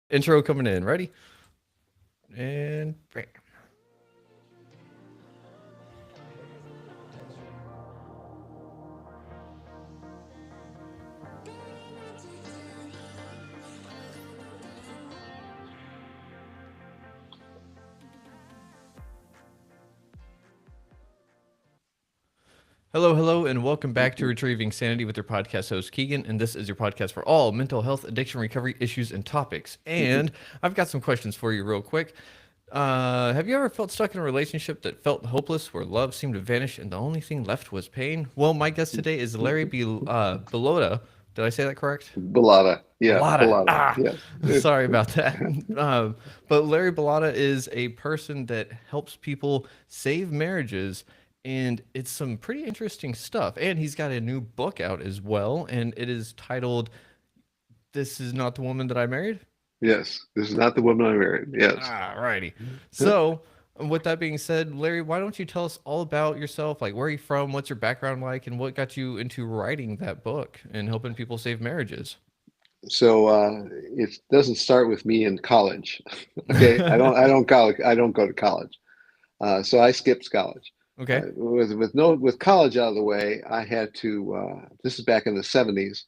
Intro coming in. Ready? And bam. Hello, hello, and welcome back to Retrieving Sanity with your podcast host, Keegan. And this is your podcast for all mental health, addiction, recovery issues, and topics. And I've got some questions for you, real quick. Have you ever felt stuck in a relationship that felt hopeless, where love seemed to vanish and the only thing left was pain? Well, my guest today is Larry Bilotta. Did I say that correct? Bilotta. Yeah, Bilotta. Bilotta. Ah, Yes. sorry about that. But Larry Bilotta is a person that helps people save marriages, and it's some pretty interesting stuff. And he's got a new book out as well, and it is titled "This Is Not the Woman That I Married." Yes. This is not the woman I married. Yes. Ah, righty. So, with that being said, Larry, why don't you tell us all about yourself? Like, where are you from? What's your background like? And what got you into writing that book and helping people save marriages? So it doesn't start with me in college. Okay. I don't go to college. So I skipped college. Okay. With college out of the way, I had to this is back in the 70s.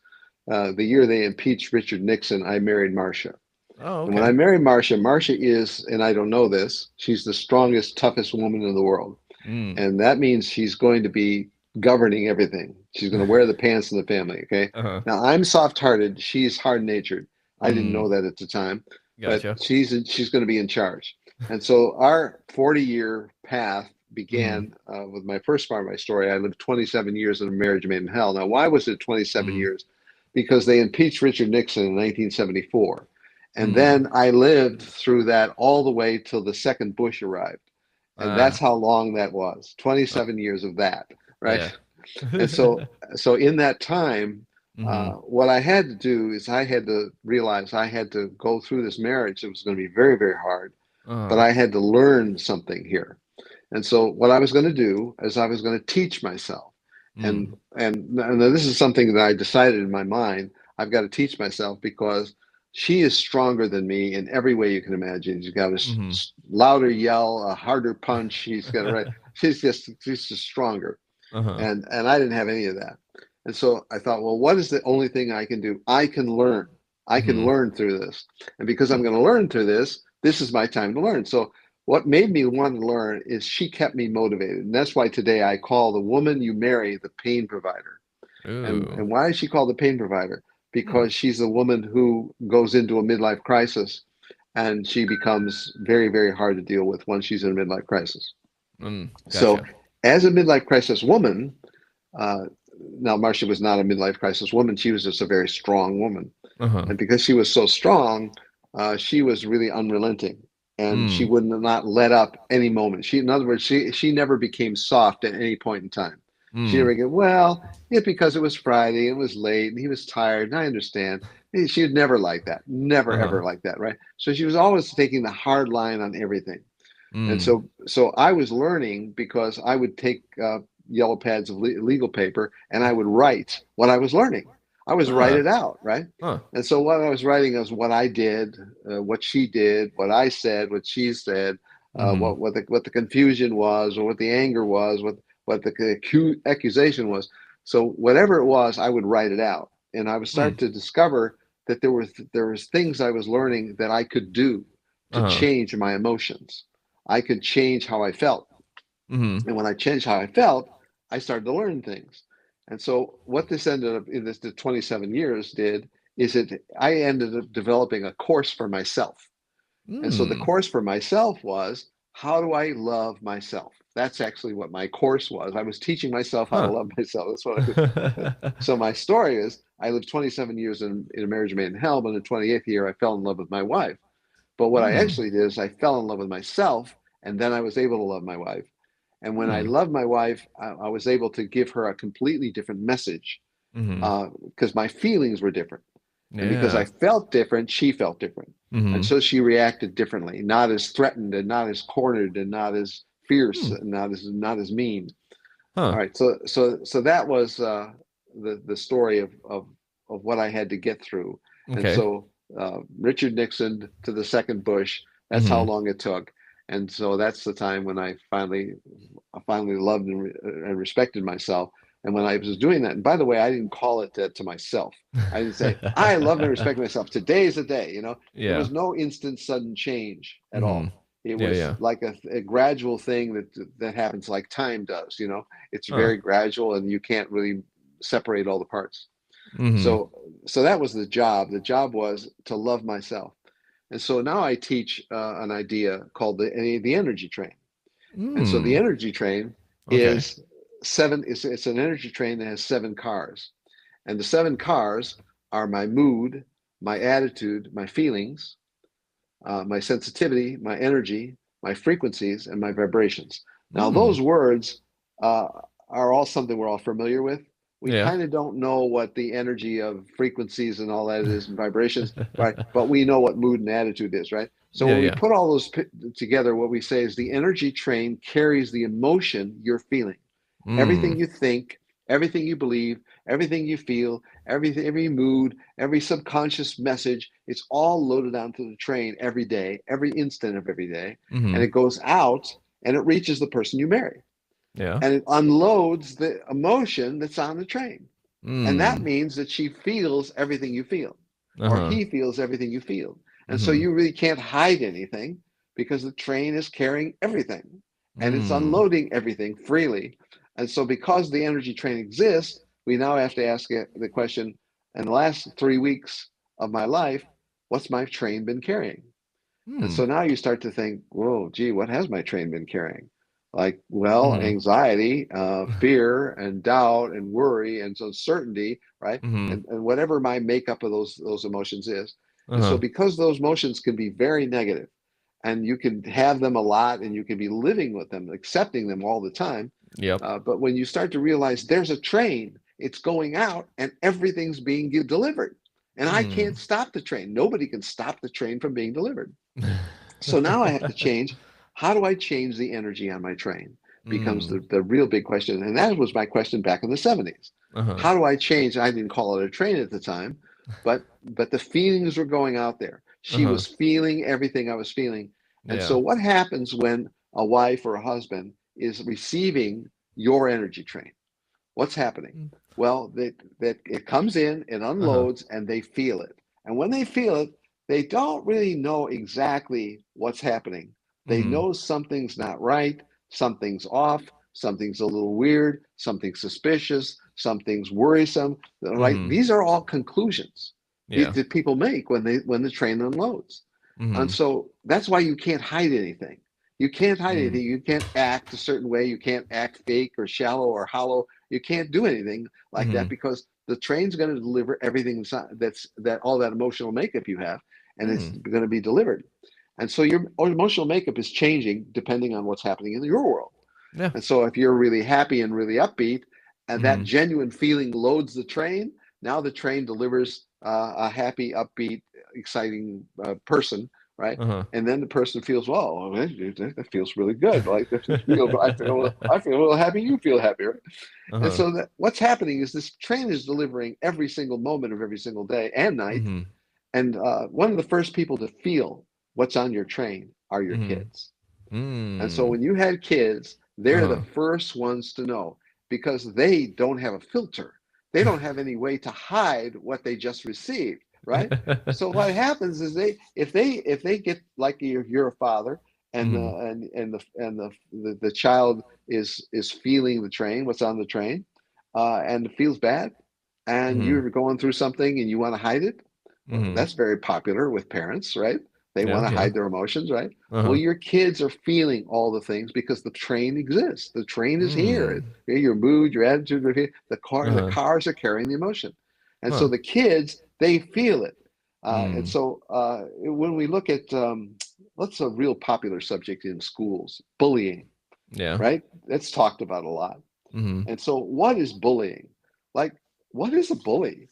The year they impeached Richard Nixon, I married Marcia. Oh, And when I okay. married Marcia, Marcia is, and I don't know this, she's the strongest, toughest woman in the world. Mm. And that means she's going to be governing everything. She's going to wear the pants in the family. Okay. Uh-huh. Now I'm soft-hearted. She's hard-natured. I didn't Mm. know that at the time, but Gotcha. she's going to be in charge. And so our 40-year path Mm-hmm. began with my first part of my story. I lived 27 years in a marriage made in hell. Now, why was it 27 Mm. years? Because they impeached Richard Nixon in 1974. And Mm. then I lived through that all the way till the second Bush arrived. And that's Ah. how long that was, Uh, 27 years of that, right? yeah. And so in that time, Mm-hmm. what I had to do is I had to realize I had to go through this marriage. It was going to be very, very hard, but Uh. I had to learn something here. And so what I was going to do is I was going to teach myself. And Mm. and this is something that I decided in my mind. I've got to teach myself because she is stronger than me in every way you can imagine. She's got a Mm-hmm. louder yell, a harder punch. She's got a right. She's just stronger. Uh-huh. And I didn't have any of that. And so I thought, well, what is the only thing I can do? I can learn. I can Mm-hmm. learn through this. And because Huh. I'm going to learn through this, this is my time to learn. So what made me want to learn is she kept me motivated. And that's why today I call the woman you marry the pain provider. Ooh. And why is she called the pain provider? Hmm. Because she's the woman who goes into a midlife crisis and she becomes very, very hard to deal with once she's in a midlife crisis. Mm. So Gotcha. as a midlife crisis woman, uh, now, Marcia was not a midlife crisis woman. She was just a very strong woman. Uh-huh. And because she was so strong, she was really unrelenting. And she Mm. would not let up any moment. In other words, she never became soft at any point in time. She Mm. never get, well, it's because it was Friday, it was late, and he was tired, and I understand. She would never like that. Never, Uh-huh. ever like that, right? So she was always taking the hard line on everything. And Mm. so I was learning because I would take yellow pads of legal paper and I would write what I was learning. I was write Ah. it out, right? Huh. And so what I was writing was what I did, what she did, what I said, what she said, Mm-hmm. what the confusion was, or what the anger was, what the accusation was. So whatever it was, I would write it out, and I would Mm. start to discover that there was things I was learning that I could do to Uh-huh. change my emotions. I could change how I felt. Mm-hmm. And when I changed how I felt, I started to learn things. And so what this ended up in this the 27 years did is I ended up developing a course for myself. And so the Mm. course for myself was how do I love myself? That's actually what my course was. I was teaching myself how to Huh. love myself. That's what so my story is I lived 27 years in a marriage made in hell, but in the 28th year I fell in love with my wife. But what I Mm. actually did is I fell in love with myself, and then I was able to love my wife. And when I Mm. loved my wife, I was able to give her a completely different message Mm-hmm. because my feelings were different. And because I Yeah. felt different, she felt different. And Mm-hmm. so she reacted differently, not as threatened and not as cornered and not as fierce Hmm. and not as mean. All Huh. right. So that was the story of what I had to get through. And Okay. so Richard Nixon to the second Bush. That's how Mm-hmm. long it took. And so that's the time when I finally loved and respected myself. And when I was doing that, and by the way, I didn't call it that to myself. I didn't say, I love and respect myself. Today's the day, you know. There Yeah. was no instant sudden change at Mm-hmm. all. It Yeah, was yeah. like a gradual thing that happens like time does, you know. It's Huh. very gradual and you can't really separate all the parts. Mm-hmm. So so that was the job. The job was to love myself. And so now I teach an idea called the energy train. And so the Mm. energy train Okay. is it's an energy train that has 7 cars. And the 7 cars are my mood, my attitude, my feelings, my sensitivity, my energy, my frequencies, and my vibrations. Now, Mm. those words uh, are all something we're all familiar with. We Yeah. kind of don't know what the energy of frequencies and all that is and vibrations, right? But we know what mood and attitude is, right? So Yeah, when we yeah. put all those together, what we say is the energy train carries the emotion you're feeling. Mm. Everything you think, everything you believe, everything you feel, everything, every mood, every subconscious message, it's all loaded onto the train every day, every instant of every day. And Mm-hmm. it goes out and it reaches the person you marry. Yeah. And it unloads the emotion that's on the train. And that Mm. means that she feels everything you feel, or Uh-huh. he feels everything you feel. And so Mm-hmm. you really can't hide anything because the train is carrying everything and it's Mm. unloading everything freely. And so, because the energy train exists, we now have to ask the question, in the last 3 weeks of my life, what's my train been carrying? And Mm. so now you start to think, whoa, gee, what has my train been carrying? Like, well, Mm-hmm. anxiety, fear, and doubt, and worry, and uncertainty, right? Mm-hmm. And whatever my makeup of those emotions is. And so, Uh-huh. because those emotions can be very negative, and you can have them a lot, and you can be living with them, accepting them all the time. Yep. But when you start to realize there's a train, it's going out, and everything's being delivered, and I Mm. can't stop the train. Nobody can stop the train from being delivered. So now I have to change. How do I change the energy on my train? Becomes Mm. the real big question. And that was my question back in the 70s. Uh-huh. How do I change? I didn't call it a train at the time, but the feelings were going out there. She Uh-huh. was feeling everything I was feeling. And Yeah. so what happens when a wife or a husband is receiving your energy train? What's happening? Mm. Well, that it comes in, it Uh-huh. unloads, and they feel it. And when they feel it, they don't really know exactly what's happening. They Mm-hmm. know something's not right, something's off, something's a little weird, something's suspicious, something's worrisome. Right? Mm-hmm. These are all conclusions Yeah. that people make when the train unloads. And Mm-hmm. so that's why you can't hide anything. You can't hide Mm. anything. You can't act a certain way. You can't act fake or shallow or hollow. You can't do anything like Mm-hmm. that because the train's going to deliver everything that all that emotional makeup you have, and it's Mm. going to be delivered. And so your emotional makeup is changing depending on what's happening in your world. Yeah. And so if you're really happy and really upbeat, and that Mm-hmm. genuine feeling loads the train, now the train delivers a happy, upbeat, exciting person, right? Uh-huh. And then the person feels, well, that feels really good. Like this feels, I feel a little happy. You feel happy, right? And Uh-huh. so that what's happening is this train is delivering every single moment of every single day and night. Mm-hmm. And one of the first people to feel what's on your train are your Mm-hmm. kids. And so Mm. when you had kids, they're the Uh-huh. first ones to know because they don't have a filter. They don't have any way to hide what they just received, right? So what happens is if they get like you're a father and Mm-hmm. the child is feeling the train, what's on the train, and feels bad, and Mm-hmm. you're going through something and you want to hide it. Well, Mm-hmm. that's very popular with parents, right? They Yeah, want to yeah. hide their emotions, right? Well, Uh-huh. your kids are feeling all the things because the train exists. The train is here. Mm. Your mood, your attitude, the Uh-huh. cars are carrying the emotion, and so Huh. the kids they feel it. And Mm. so when we look at what's a real popular subject in schools, bullying, Yeah. right? That's talked about a lot. Mm-hmm. And so, what is bullying? Like, what is a bully?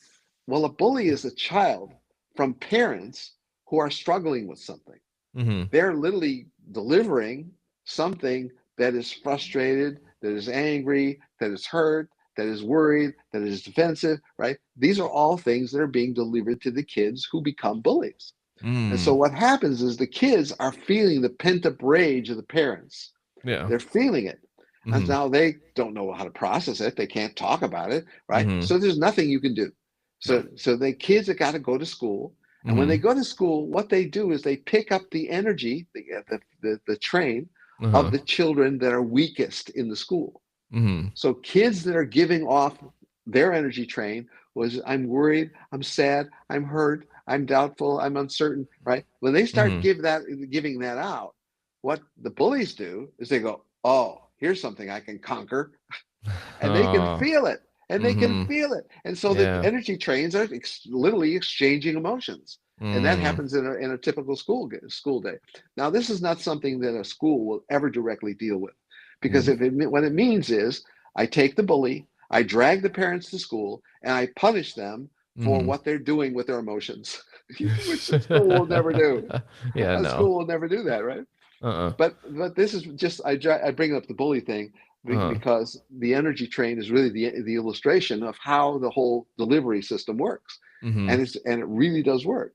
Well, a bully is a child from parents who are struggling with something. Mm-hmm. They're literally delivering something that is frustrated, that is angry, that is hurt, that is worried, that is defensive, right? These are all things that are being delivered to the kids who become bullies. And so Mm. what happens is the kids are feeling the pent up rage of the parents. Yeah. They're feeling it. And Mm-hmm. now they don't know how to process it. They can't talk about it, right? Mm-hmm. So there's nothing you can do. No. So the kids have got to go to school. And when Mm-hmm. they go to school, what they do is they pick up the energy, the train of Uh-huh. the children that are weakest in the school. Mm-hmm. So kids that are giving off their energy train was I'm worried, I'm sad, I'm hurt, I'm doubtful, I'm uncertain, right? When they start Mm-hmm. giving that out, what the bullies do is they go, oh, here's something I can conquer, and they can Oh. feel it, and they can Mm-hmm. feel it, and so the Yeah. energy trains are literally exchanging emotions, and that Mm. happens in a typical school day. Now, this is not something that a school will ever directly deal with, because Mm. what it means is I take the bully, I drag the parents to school, and I punish them for Mm-hmm. what they're doing with their emotions, which a school will never do. Yeah, A no. school will never do that, right? Uh-uh. But this is just I bring up the bully thing Uh-huh. because the energy train is really the illustration of how the whole delivery system works, Mm-hmm. and it really does work.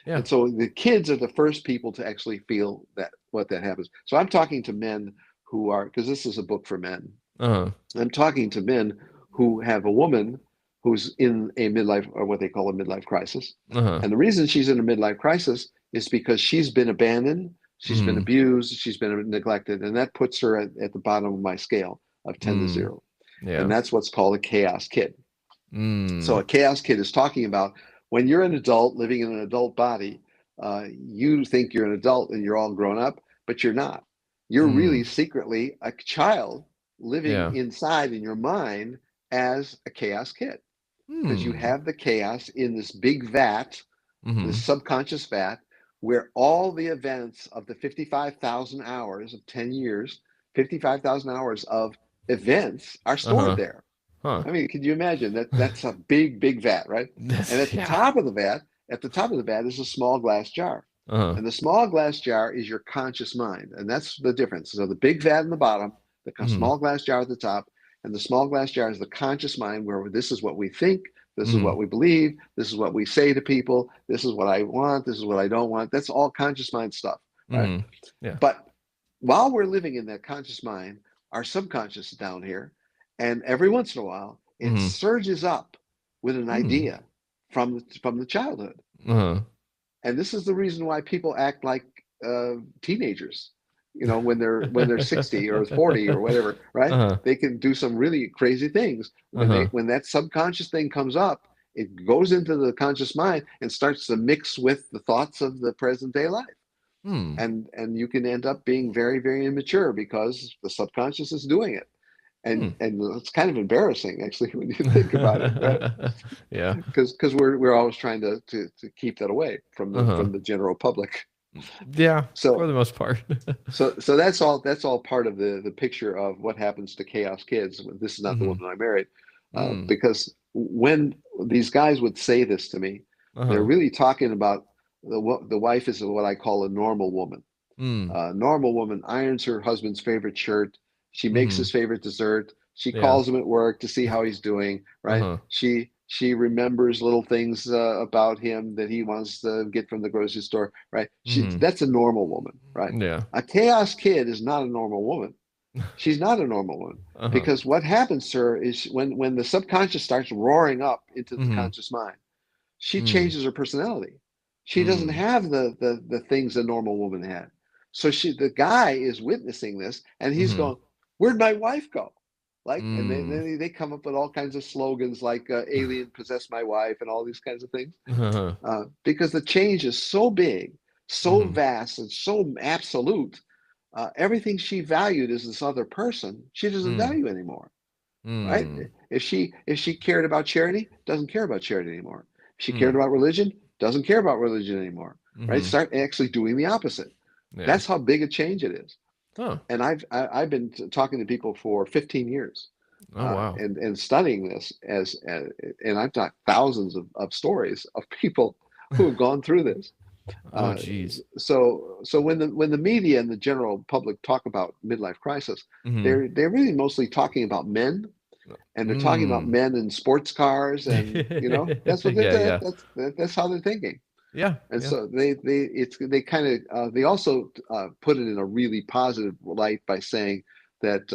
Yeah. And so the kids are the first people to actually feel that what that happens. So I'm talking to men who are, because this is a book for men. Uh-huh. I'm talking to men who have a woman who's in a midlife, or what they call a midlife crisis. Uh-huh. And the reason she's in a midlife crisis is because she's been abandoned, she's been Mm. abused, she's been neglected, and that puts her at the bottom of my scale of 10 to Mm. 0. And Yeah. that's what's called a chaos kid. So Mm. a chaos kid is talking about when you're an adult living in an adult body, you think you're an adult and you're all grown up, but you're not. You're really Mm. secretly a child living Yeah. inside in your mind as a chaos kid, because you Hmm. have the chaos in this big vat, this Mm-hmm. subconscious vat, where all the events of the 55,000 hours of 10 years, 55,000 hours of events are stored Uh-huh. there. Huh. I mean, could you imagine that? That's a big, big vat, right? And That's, yeah. at the top of the vat is a small glass jar. Uh-huh. And the small glass jar is your conscious mind. And that's the difference. So the big vat in the bottom, the Mm-hmm. small glass jar at the top, and the small glass jar is the conscious mind where this is what we think, this is Mm-hmm. what we believe, this is what we say to people, this is what I want, this is what I don't want. That's all conscious mind stuff, right? Mm-hmm. Yeah. But while we're living in that conscious mind, our subconscious is down here, and every once in a while, it Mm-hmm. surges up with an Mm. idea from the childhood. Uh-huh. And this is the reason why people act like teenagers. You know, when they're 60 or 40 or whatever, right? Uh-huh. They can do some really crazy things Uh-huh. when that subconscious thing comes up. It goes into the conscious mind and starts to mix with the thoughts of the present day life, Hmm. and you can end up being very, very immature because the subconscious is doing it. Hmm. And it's kind of embarrassing actually when you think about it, right? Yeah. Because we're always trying to keep that away Uh-huh. from the general public. Yeah, for So the most part. so that's all part of the picture of what happens to chaos kids. This is not the Mm-hmm. woman I married, Mm. because when these guys would say this to me, they're Uh-huh. really talking about the wife is what I call a normal woman. Mm. A normal woman irons her husband's favorite shirt. She makes Mm-hmm. his favorite dessert. She Yeah. calls him at work to see how he's doing, right? Uh-huh. She remembers little things about him that he wants to get from the grocery store, right? Mm-hmm. That's a normal woman, right? Yeah. A chaos kid is not a normal woman. She's not a normal woman, Uh-huh. because what happens to her is when the subconscious starts roaring up into the Mm-hmm. conscious mind, she Mm. changes her personality. She doesn't Mm. have the things a normal woman had. So the guy is witnessing this, and he's Mm-hmm. going, "Where'd my wife go?" Like, and Mm. then they come up with all kinds of slogans like "alien possessed my wife" and all these kinds of things, Uh-huh. because the change is so big, so Mm-hmm. vast, and so absolute. Everything she valued as this other person, she doesn't Mm. value anymore, right? Mm. If she cared about charity, doesn't care about charity anymore. If she cared Mm. about religion, doesn't care about religion anymore, right? Mm-hmm. Start actually doing the opposite. Yeah. That's how big a change it is. Oh. And I've been talking to people for 15 years, Oh wow. and studying this and I've got thousands of stories of people who have gone through this. Oh Uh, geez. so when the media and the general public talk about midlife crisis, Mm-hmm. they're really mostly talking about men, and they're talking about Mm. men in sports cars, and that's what Yeah, yeah. that's how they're thinking. Yeah, And yeah. so they kind of they also put it in a really positive light by saying that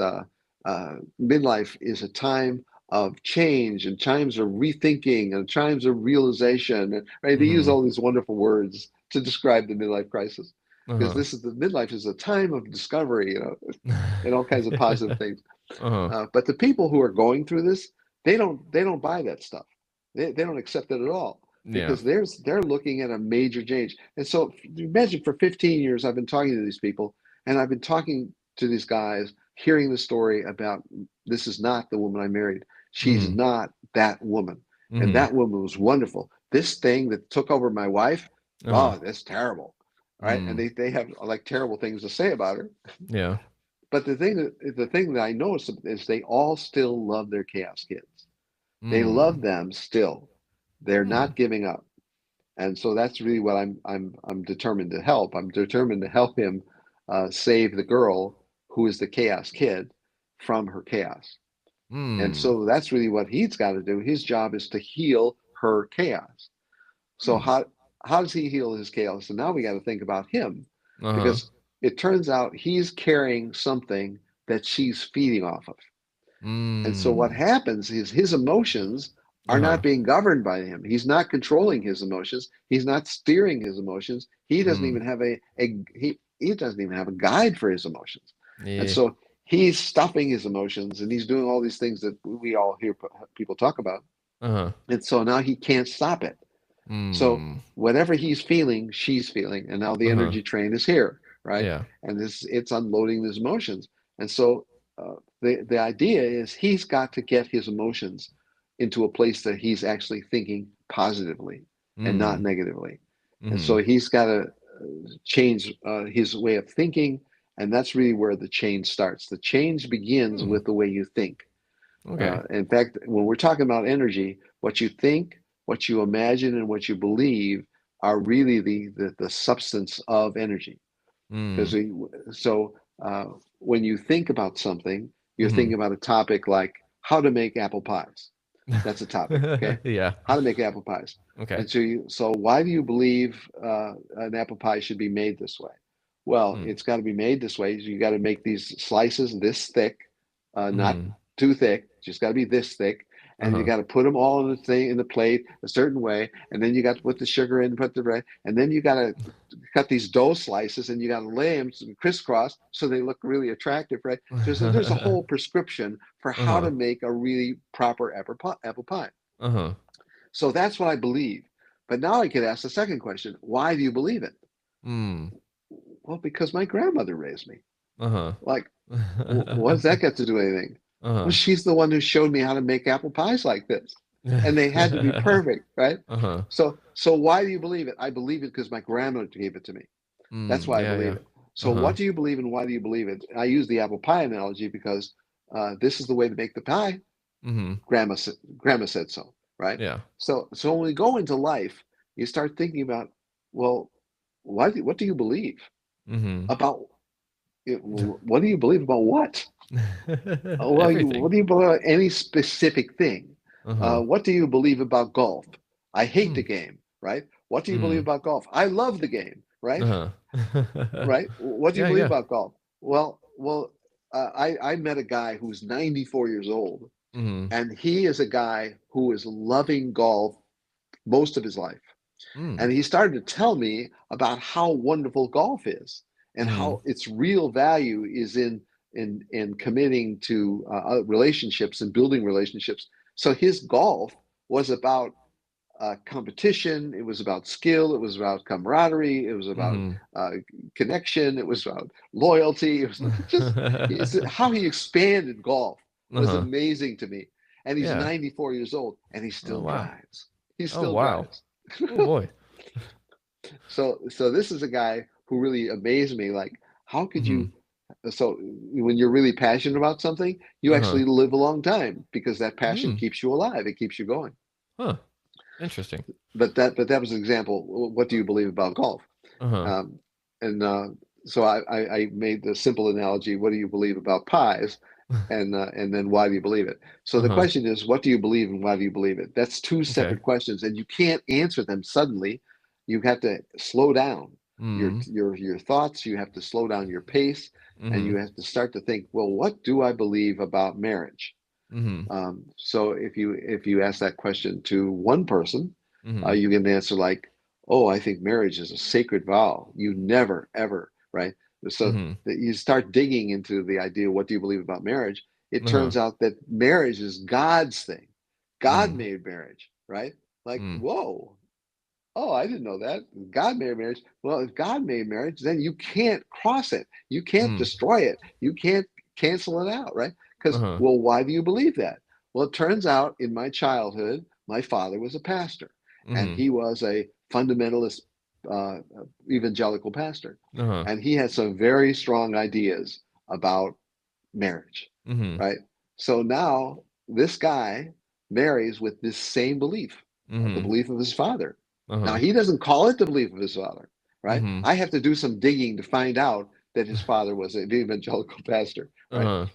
midlife is a time of change and times of rethinking and times of realization. And, right, they use Mhm. all these wonderful words to describe the midlife crisis, because Uh-huh. this is the midlife is a time of discovery, and all kinds of positive things. Uh-huh. But the people who are going through this, they don't buy that stuff. They don't accept it at all, Yeah. because they're looking at a major change. And so imagine, for 15 years I've been talking to these people, and I've been talking to these guys, hearing the story about, this is not the woman I married. She's Mhm. not that woman. And Mhm. that woman was wonderful. This thing that took over my wife, Uh-huh. oh, that's terrible. Right? And Mm. they have like terrible things to say about her. Yeah. But the thing that I notice is they all still love their chaos kids. They love Mm. them still. They're Mm. not giving up. And so that's really what I'm determined to help. I'm determined to help him save the girl who is the chaos kid from her chaos. And Mm. so that's really what he's got to do. His job is to heal her chaos. So Mm. how does he heal his chaos? And now we got to think about him, Uh-huh. because it turns out he's carrying something that she's feeding off of. And so what Mm. happens is his emotions are Uh-huh. not being governed by him. He's not controlling his emotions. He's not steering his emotions. He doesn't Mm. even have he doesn't even have a guide for his emotions. And Yeah. so he's stuffing his emotions, and he's doing all these things that we all hear people talk about. Uh-huh. And so now he can't stop it. So Mm. whatever he's feeling, she's feeling, and now the Uh-huh. energy train is here, right? Yeah. And it's unloading his emotions. And so the idea is he's got to get his emotions into a place that he's actually thinking positively and not Mm. negatively. And so Mhm. he's got to change his way of thinking, and that's really where the change starts. The change begins Mm. with the way you think. Okay. In fact, when we're talking about energy, what you think, what you imagine, and what you believe are really the substance of energy. Because Mm. so when you think about something, you're Mhm. thinking about a topic like how to make apple pies. That's a topic, okay? Yeah. How to make apple pies. Okay. And so why do you believe an apple pie should be made this way? Well, Mm. it's got to be made this way. You got to make these slices this thick, not Mhm. too thick. Just got to be this thick, and you Uh-huh. got to put them all in the thing in the plate a certain way, and then you got to put the sugar in, put the bread, and then you got to cut these dough slices, and you got to lay them crisscross so they look really attractive, right? So there's a whole prescription for how to Uh-huh. make a really proper apple pie. Uh-huh. So that's what I believe. But now I could ask the second question: why do you believe it? Mm. Well, because my grandmother raised me. Uh-huh. Like, what does that got to do with anything? Well, Uh-huh. she's the one who showed me how to make apple pies like this, and they had to be perfect, right? Uh-huh. So why do you believe it? I believe it because my grandmother gave it to me. That's Mm. why I Yeah, believe yeah. it. So Uh-huh. what do you believe and why do you believe it? I use the apple pie analogy because this is the way to make the pie. Mhm. Grandma said so, right? Yeah. So when we go into life, you start thinking about, well, what do you believe Mhm. about it? What do you believe about what? What Everything. do you believe about any specific thing? Uh-huh. What do you believe about golf? I hate Mm. the game, right? What do you believe Mm. about golf? I love the game, right? Uh-huh. Right? What do you Yeah, believe yeah. about golf? I met a guy who's 94 years old, Mhm. and he is a guy who is loving golf most of his life. Mm. And he started to tell me about how wonderful golf is and Mhm. how its real value is in committing to relationships and building relationships. So his golf was about competition. It was about skill. It was about camaraderie. It was about Mhm. uh, connection. It was about loyalty. It was just how he expanded golf was Uh-huh. amazing to me. And he's Yeah. 94 years old, and he Oh, still wow. drives. He Oh, still wow. drives. Oh, boy. So this is a guy who really amazed me. Like, how could you? Mhm. So when you're really passionate about something, you Uh-huh. actually live a long time because that passion Mm. keeps you alive. It keeps you going. Huh. Interesting. But that was an example. What do you believe about golf? Uh-huh. Um, and so I made the simple analogy. What do you believe about pies? and then why do you believe it? So the Uh-huh. question is, what do you believe and why do you believe it? That's two Okay. separate questions, and you can't answer them suddenly. You have to slow down Mm. your thoughts. You have to slow down your pace, and Mm-hmm. you have to start to think, well, what do I believe about marriage? Mm-hmm. So if you ask that question to one person, Mm-hmm. you get an answer like, "Oh, I think marriage is a sacred vow. You never ever," right? So Mm-hmm. that you start digging into the idea, what do you believe about marriage? It Uh-huh. turns out that marriage is God's thing. God Mm. made marriage, right? Like, Mm. whoa, oh, I didn't know that. God made marriage. Well, if God made marriage, then you can't cross it. You can't Mm. destroy it. You can't cancel it out, right? Because, Uh-huh. well, why do you believe that? Well, it turns out in my childhood, my father was a pastor, and Mm-hmm. he was a fundamentalist uh, evangelical pastor. Uh-huh. And he had some very strong ideas about marriage, Mm-hmm. right? So now this guy marries with this same belief, the Mm-hmm. belief of his father. Now Uh-huh. he doesn't call it the belief of his father, right? Mm-hmm. I have to do some digging to find out that his father was an evangelical pastor, right? Uh-huh.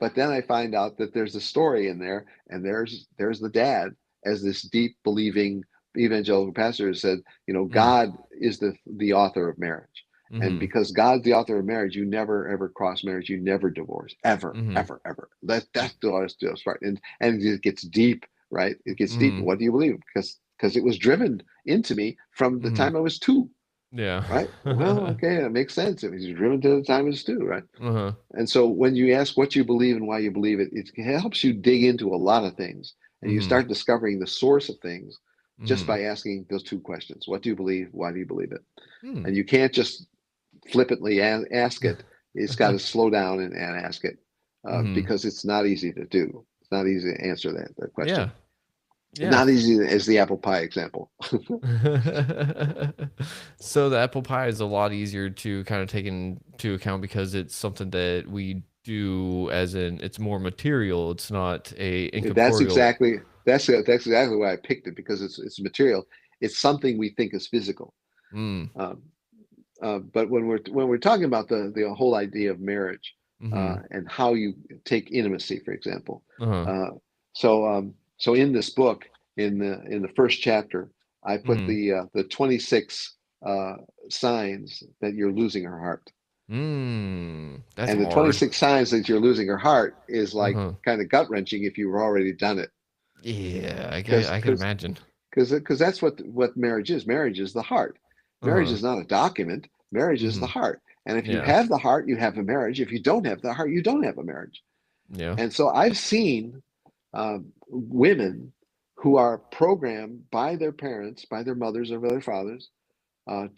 But then I find out that there's a story in there, and there's the dad as this deep believing evangelical pastor who said, Mm. God is the author of marriage. And Mm-hmm. because God's the author of marriage, you never ever cross marriage, you never divorce, ever, Mm-hmm. ever, ever. That's the right. And it gets deep, right? It gets deep. Mm-hmm. What do you believe? Because it was driven into me from the Mm-hmm. time I was two, Yeah. right? Well, okay, that makes sense. It was driven to the time I was two, right? Uh-huh. And so when you ask what you believe and why you believe it, it helps you dig into a lot of things, and you Mm-hmm. start discovering the source of things just Mm-hmm. by asking those two questions. What do you believe? Why do you believe it? Mm. And you can't just flippantly ask it. It's got to slow down and ask it Mm-hmm. because it's not easy to do. It's not easy to answer that question. Yeah. Yeah. Not easy as the apple pie example. So the apple pie is a lot easier to kind of take into account because it's something that we do as in it's more material. It's not a That's incorporeal. exactly that's exactly why I picked it, because it's material. It's something we think is physical. Mm. Um, but when we're talking about the whole idea of marriage Mm-hmm. and how you take intimacy, for example, Uh-huh. uh, so in this book, in the first chapter, I put Mm. the 26 uh, signs that you're losing her heart, Mm. That's and the hard. 26 signs that you're losing her heart is like Uh-huh. kind of gut wrenching if you've already done it, Yeah, because I can imagine. because that's what marriage is. Marriage is the heart. Marriage Uh-huh. is not a document. Marriage is the Mm-hmm. heart. And if you Yeah. have the heart, you have a marriage. If you don't have the heart, you don't have a marriage. Yeah. And so I've seen women who are programmed by their parents, by their mothers or their fathers,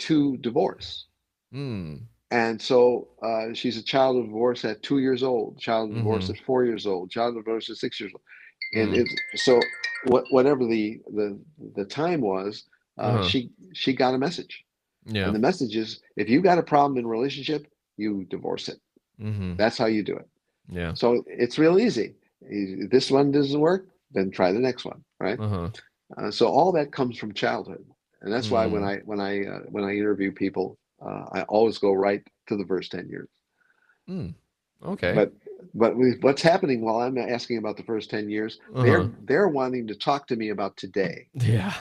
to divorce. Mm. And so she's a child of divorce at 2 years old, child of divorce Mm-hmm. at 4 years old, child of divorce at 6 years old, and Mm. it's so whatever the time was, Uh-huh. she got a message, and Yeah. the message is, if you got a problem in a relationship, you divorce it. Mm-hmm. That's how you do it. Yeah. So it's real easy. This one doesn't work, then try the next one, right? Uh-huh. So all that comes from childhood, and that's why when Mm. I interview people, I always go right to the first 10 years. Mm. Okay. But what's happening while I'm asking about the first 10 years, Uh-huh. they're wanting to talk to me about today. Yeah.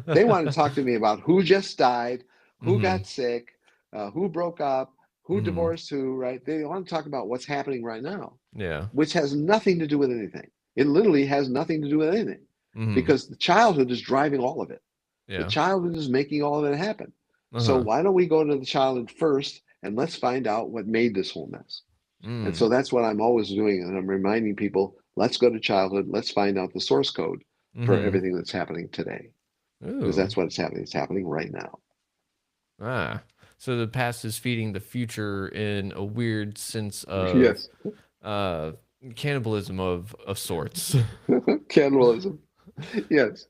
They want to talk to me about who just died, who Mm-hmm. got sick, who broke up, who Mm-hmm. divorced who, right? They want to talk about what's happening right now, Yeah. which has nothing to do with anything. It literally has nothing to do with anything, Mm-hmm. because the childhood is driving all of it. The Yeah. childhood is making all of it happen. So Uh-huh. why don't we go to the childhood first, and let's find out what made this whole mess? And Mm. so that's what I'm always doing. And I'm reminding people, let's go to childhood. Let's find out the source code for Mm-hmm. everything that's happening today, because Ooh. that's what it's happening. It's happening right now. Ah. So the past is feeding the future in a weird sense of Yes. uh cannibalism of sorts. Cannibalism. Yes.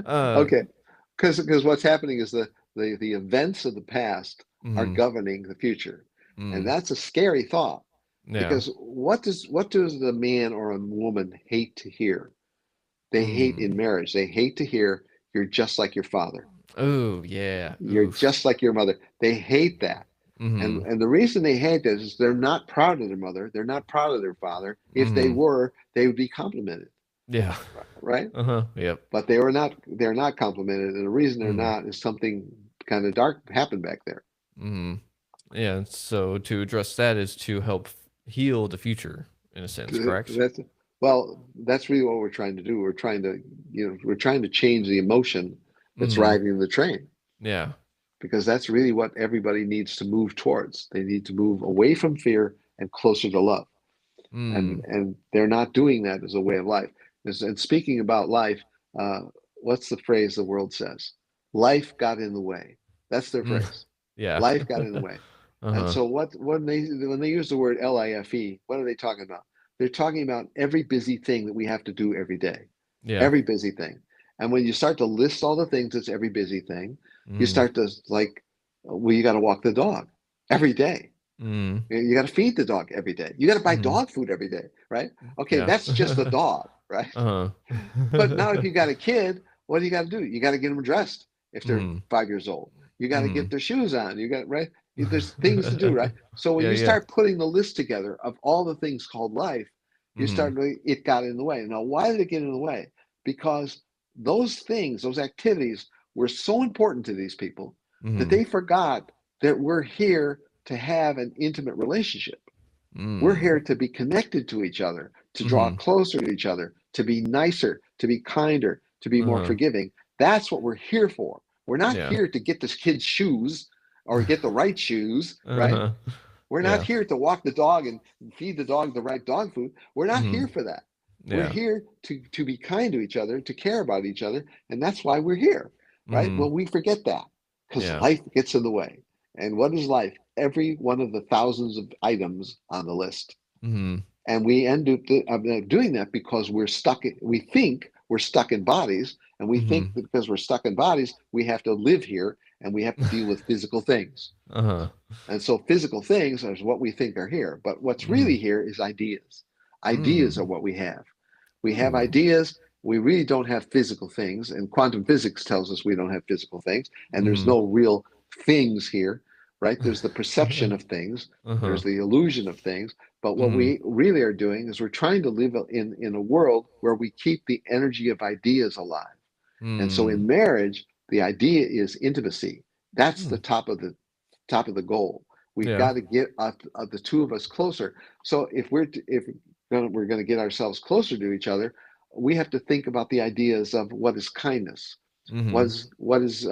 uh Okay. Because what's happening is the events of the past are mm, governing the future. And mm, that's a scary thought, yeah. because what does the man or a woman hate to hear? They hate in Mm. marriage. They hate to hear, you're just like your father. Oh, yeah. You're Oof. just like your mother. They hate that. Mm-hmm. And the reason they hate this is they're not proud of their mother. They're not proud of their father. If they Mm-hmm. were, they would be complimented, Yeah. right? Uh-huh. Yep. But they were not. They're not complimented, and the reason they're Mm-hmm. not is something kind of dark happened back there. Mm-hmm. Yeah. So to address that is to help heal the future in a sense, correct? That's well, that's really what we're trying to do. We're trying to change the emotion that's Mm-hmm. riding the train, Yeah. because that's really what everybody needs to move towards. They need to move away from fear and closer to love. Mm. And they're not doing that as a way of life. And speaking about life, uh, what's the phrase the world says? Life got in the way. That's their Mm. phrase. Yeah. Life got in the way. And Uh-huh. so what when they use the word life, what are they talking about? They're talking about every busy thing that we have to do every day. Yeah. Every busy thing. And when you start to list all the things that's every busy thing, you Mm. start to like, well, you got to walk the dog every day. Mm. You got to feed the dog every day. You got to buy Mm. dog food every day, right? Okay, Yeah. that's just the dog, right? Uh-huh. But now if you got a kid, what do you got to do? You got to get them dressed if they're Mm. 5 years old. You got to get Mm. their shoes on. You got right. There's things to do, right? So when Yeah, you yeah. start putting the list together of all the things called life, you Mm. start really, it got in the way. Now, why did it get in the way? Because those things, those activities were so important to these people that Mm. they forgot that we're here to have an intimate relationship. We're Mm. here to be connected to each other, to draw Mhm. closer to each other, to be nicer, to be kinder, to be more Uh-huh. forgiving. That's what we're here for. We're not Yeah. here to get this kid's shoes or get the right shoes, right? Uh-huh. We're not Yeah. here to walk the dog and feed the dog the right dog food. We're not Mhm. here for that. We're Yeah. here to be kind to each other, to care about each other, and that's why we're here, right? Mhm. Well, we forget that because Yeah. life gets in the way. And what is life? Every one of the thousands of items on the list. Mhm. And we end up doing that because we think we're stuck in bodies, and we think Mhm. that because we're stuck in bodies, we have to live here and we have to deal with physical things. Uh-huh. And so physical things is what we think are here. But what's Mhm. really here is ideas. Ideas are Mm. what we have. We have Ooh. ideas. We really don't have physical things. And quantum physics tells us we don't have physical things. And there's Mhm. no real things here, right? There's the perception of things, Uh-huh. there's the illusion of things. But what Mhm. we really are doing is we're trying to live in a world where we keep the energy of ideas alive. And so Mm. in marriage, the idea is intimacy. That's Mm. the top of the goal. We've Yeah. got to get the two of us closer. So if we're going to get ourselves closer to each other, we have to think about the ideas of what is kindness, Mhm. what is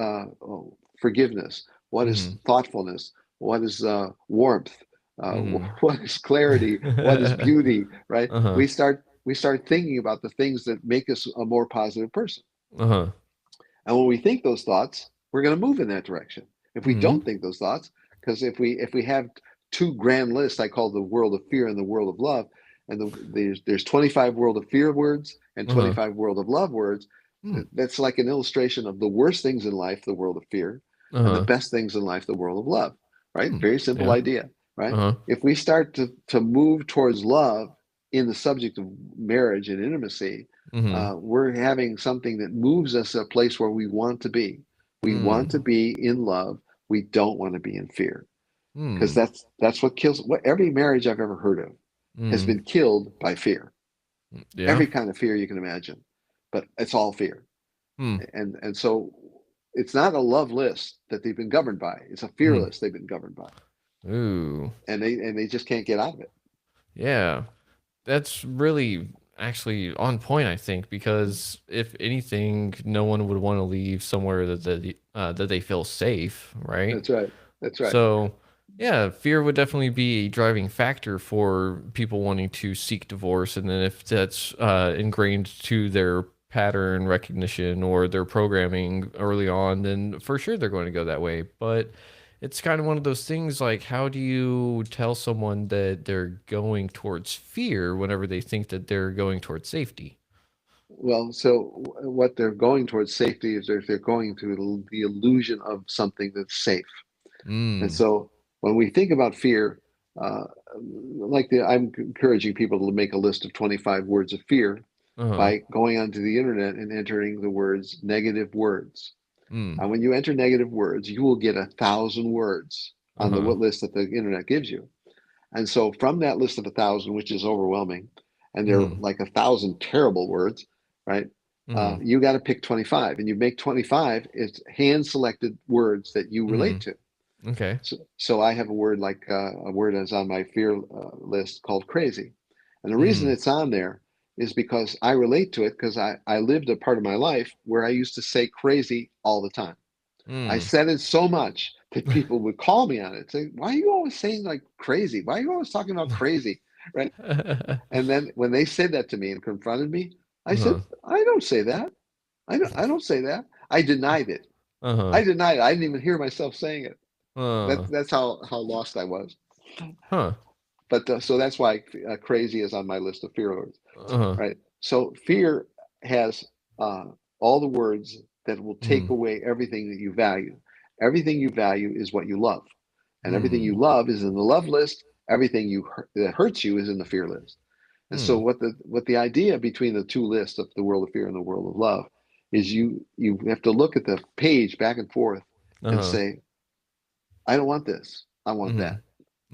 forgiveness, what is Mhm. thoughtfulness, what is warmth, Mhm. what is clarity, what is beauty. Right? Uh-huh. We start thinking about the things that make us a more positive person. Uh-huh. And when we think those thoughts, we're going to move in that direction. If we Mhm. don't think those thoughts, because if we have two grand lists, I call the world of fear and the world of love, and there's 25 world of fear words and Uh-huh. 25 world of love words. Mm. That's like an illustration of the worst things in life, the world of fear, and the Uh-huh. best things in life, the world of love. Right? Mm. Very simple Yeah. idea. Right? Uh-huh. If we start to move towards love in the subject of marriage and intimacy, Mhm. we're having something that moves us to a place where we want to be. We want to Mm. be in love. We don't want to be in fear, because Mm. that's what kills. What every marriage I've ever heard of has Mm. been killed by fear. Yeah. Every kind of fear you can imagine, but it's all fear. Mm. And so it's not a love list that they've been governed by. It's a fear Mhm. list they've been governed by, Ooh. and they just can't get out of it. Yeah. That's really actually on point, I think, because if anything, no one would want to leave somewhere that they feel safe, right? That's right. That's right. So, yeah, fear would definitely be a driving factor for people wanting to seek divorce, and then if that's ingrained to their pattern recognition or their programming early on, then for sure they're going to go that way. But it's kind of one of those things like, how do you tell someone that they're going towards fear whenever they think that they're going towards safety? Well, so what they're going towards safety is they're going to the illusion of something that's safe. And Mm. so when we think about fear, uh, I'm encouraging people to make a list of 25 words of fear Uh-huh. by going onto the internet and entering the words negative words. Mm. And when you enter negative words, you will get 1,000 words. on the Uh-huh. list that the internet gives you. And so from that list of 1,000, which is overwhelming, and there are Mm. like 1,000 terrible words, right? Mm. You got to pick 25, and you make 25. It's hand selected words that you relate Mm. to. Okay. So I have a word like a word that's on my fear list called crazy. And the reason Mm. it's on there is because I relate to it because I lived a part of my life where I used to say crazy all the time. I Mm. said it so much that people would call me on it, say, "Why are you always saying like crazy? Why are you always talking about crazy?" Right? And then when they said that to me and confronted me, I said, Uh-huh. "I don't say that. I don't say that." I denied it. Uh-huh. I denied it. I didn't even hear myself saying it. Uh. That's how lost I was. Huh. But so that's why crazy is on my list of fear words, Uh-huh. right? So fear has uh, all the words that will take Mm. away everything that you value. Everything you value is what you love, and everything Mm. you love is in the love list. Everything that hurts you is in the fear list. And so Mm. what the idea between the two lists of the world of fear and the world of love is you have to look at the page back and forth and Uh-huh. say, I don't want this. I want Mm. that.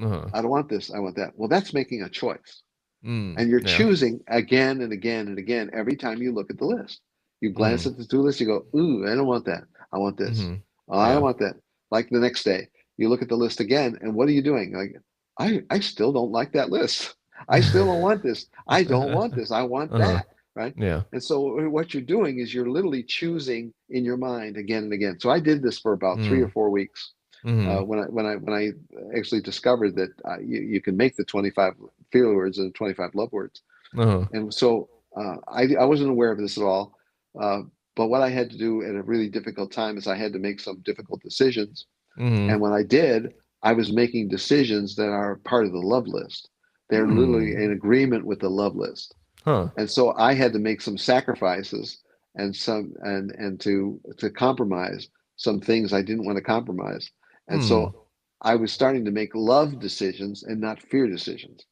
Uh-huh. I don't want this. I want that. Well, that's making a choice. Mm. And you're Yeah. choosing again and again and again every time you look at the list. You glance Mm. at the to list, you go, ooh, I don't want that. I want this. Mm. Oh, I don't Yeah. want that. Like the next day, you look at the list again, and what are you doing? Like, I still don't like that list. I still don't want this. I don't want this. I want Uh-huh. that. Right. Yeah. And so what you're doing is you're literally choosing in your mind again and again. So I did this for about three or Mm. 4 weeks Mm. when I actually discovered that you can make the 25 fear words and 25 love words. Uh-huh. And so I wasn't aware of this at all. Uh, but what I had to do at a really difficult time is I had to make some difficult decisions. Mm. And when I did, I was making decisions that are part of the love list. They're literally in Mm. agreement with the love list. Huh. And so I had to make some sacrifices and to compromise some things I didn't want to compromise. And Mm. so I was starting to make love decisions and not fear decisions.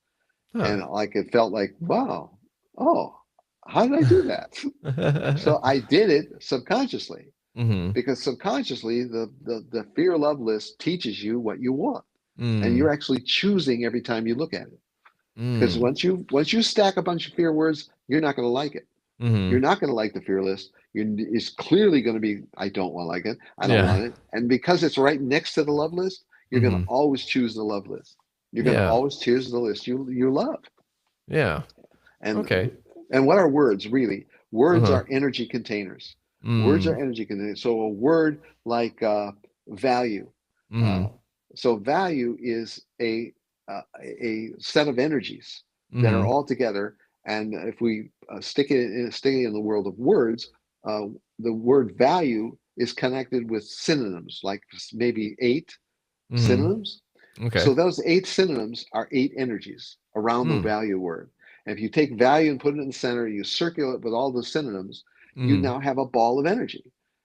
Huh. And like it felt like, wow, oh, how did I do that? So I did it subconsciously Mm. because subconsciously the fear love list teaches you what you want. And Mm. you're actually choosing every time you look at it. Because Mm. once you stack a bunch of fear words, you're not going to like it. You're Mm. not going to like the fear list. It's clearly going to be, I don't want to like it. I don't Yeah. want it. And because it's right next to the love list, you're going to Mm. always choose the love list. You're going to Yeah. always choose the list you love. Yeah. And Okay. and what are words really? Words Uh-huh. are energy containers. Words are Mm. energy containers. So a word like value. Uh, Mm. so value is a set of energies that are Mm. all together. And if we stay in the world of words, uh, the word value is connected with synonyms, like maybe 8 Mm. synonyms. Okay. So those 8 synonyms are 8 energies around the Mm. value word. And if you take value and put it in the center, you circulate it with all the synonyms, you Mm. now have a ball of energy.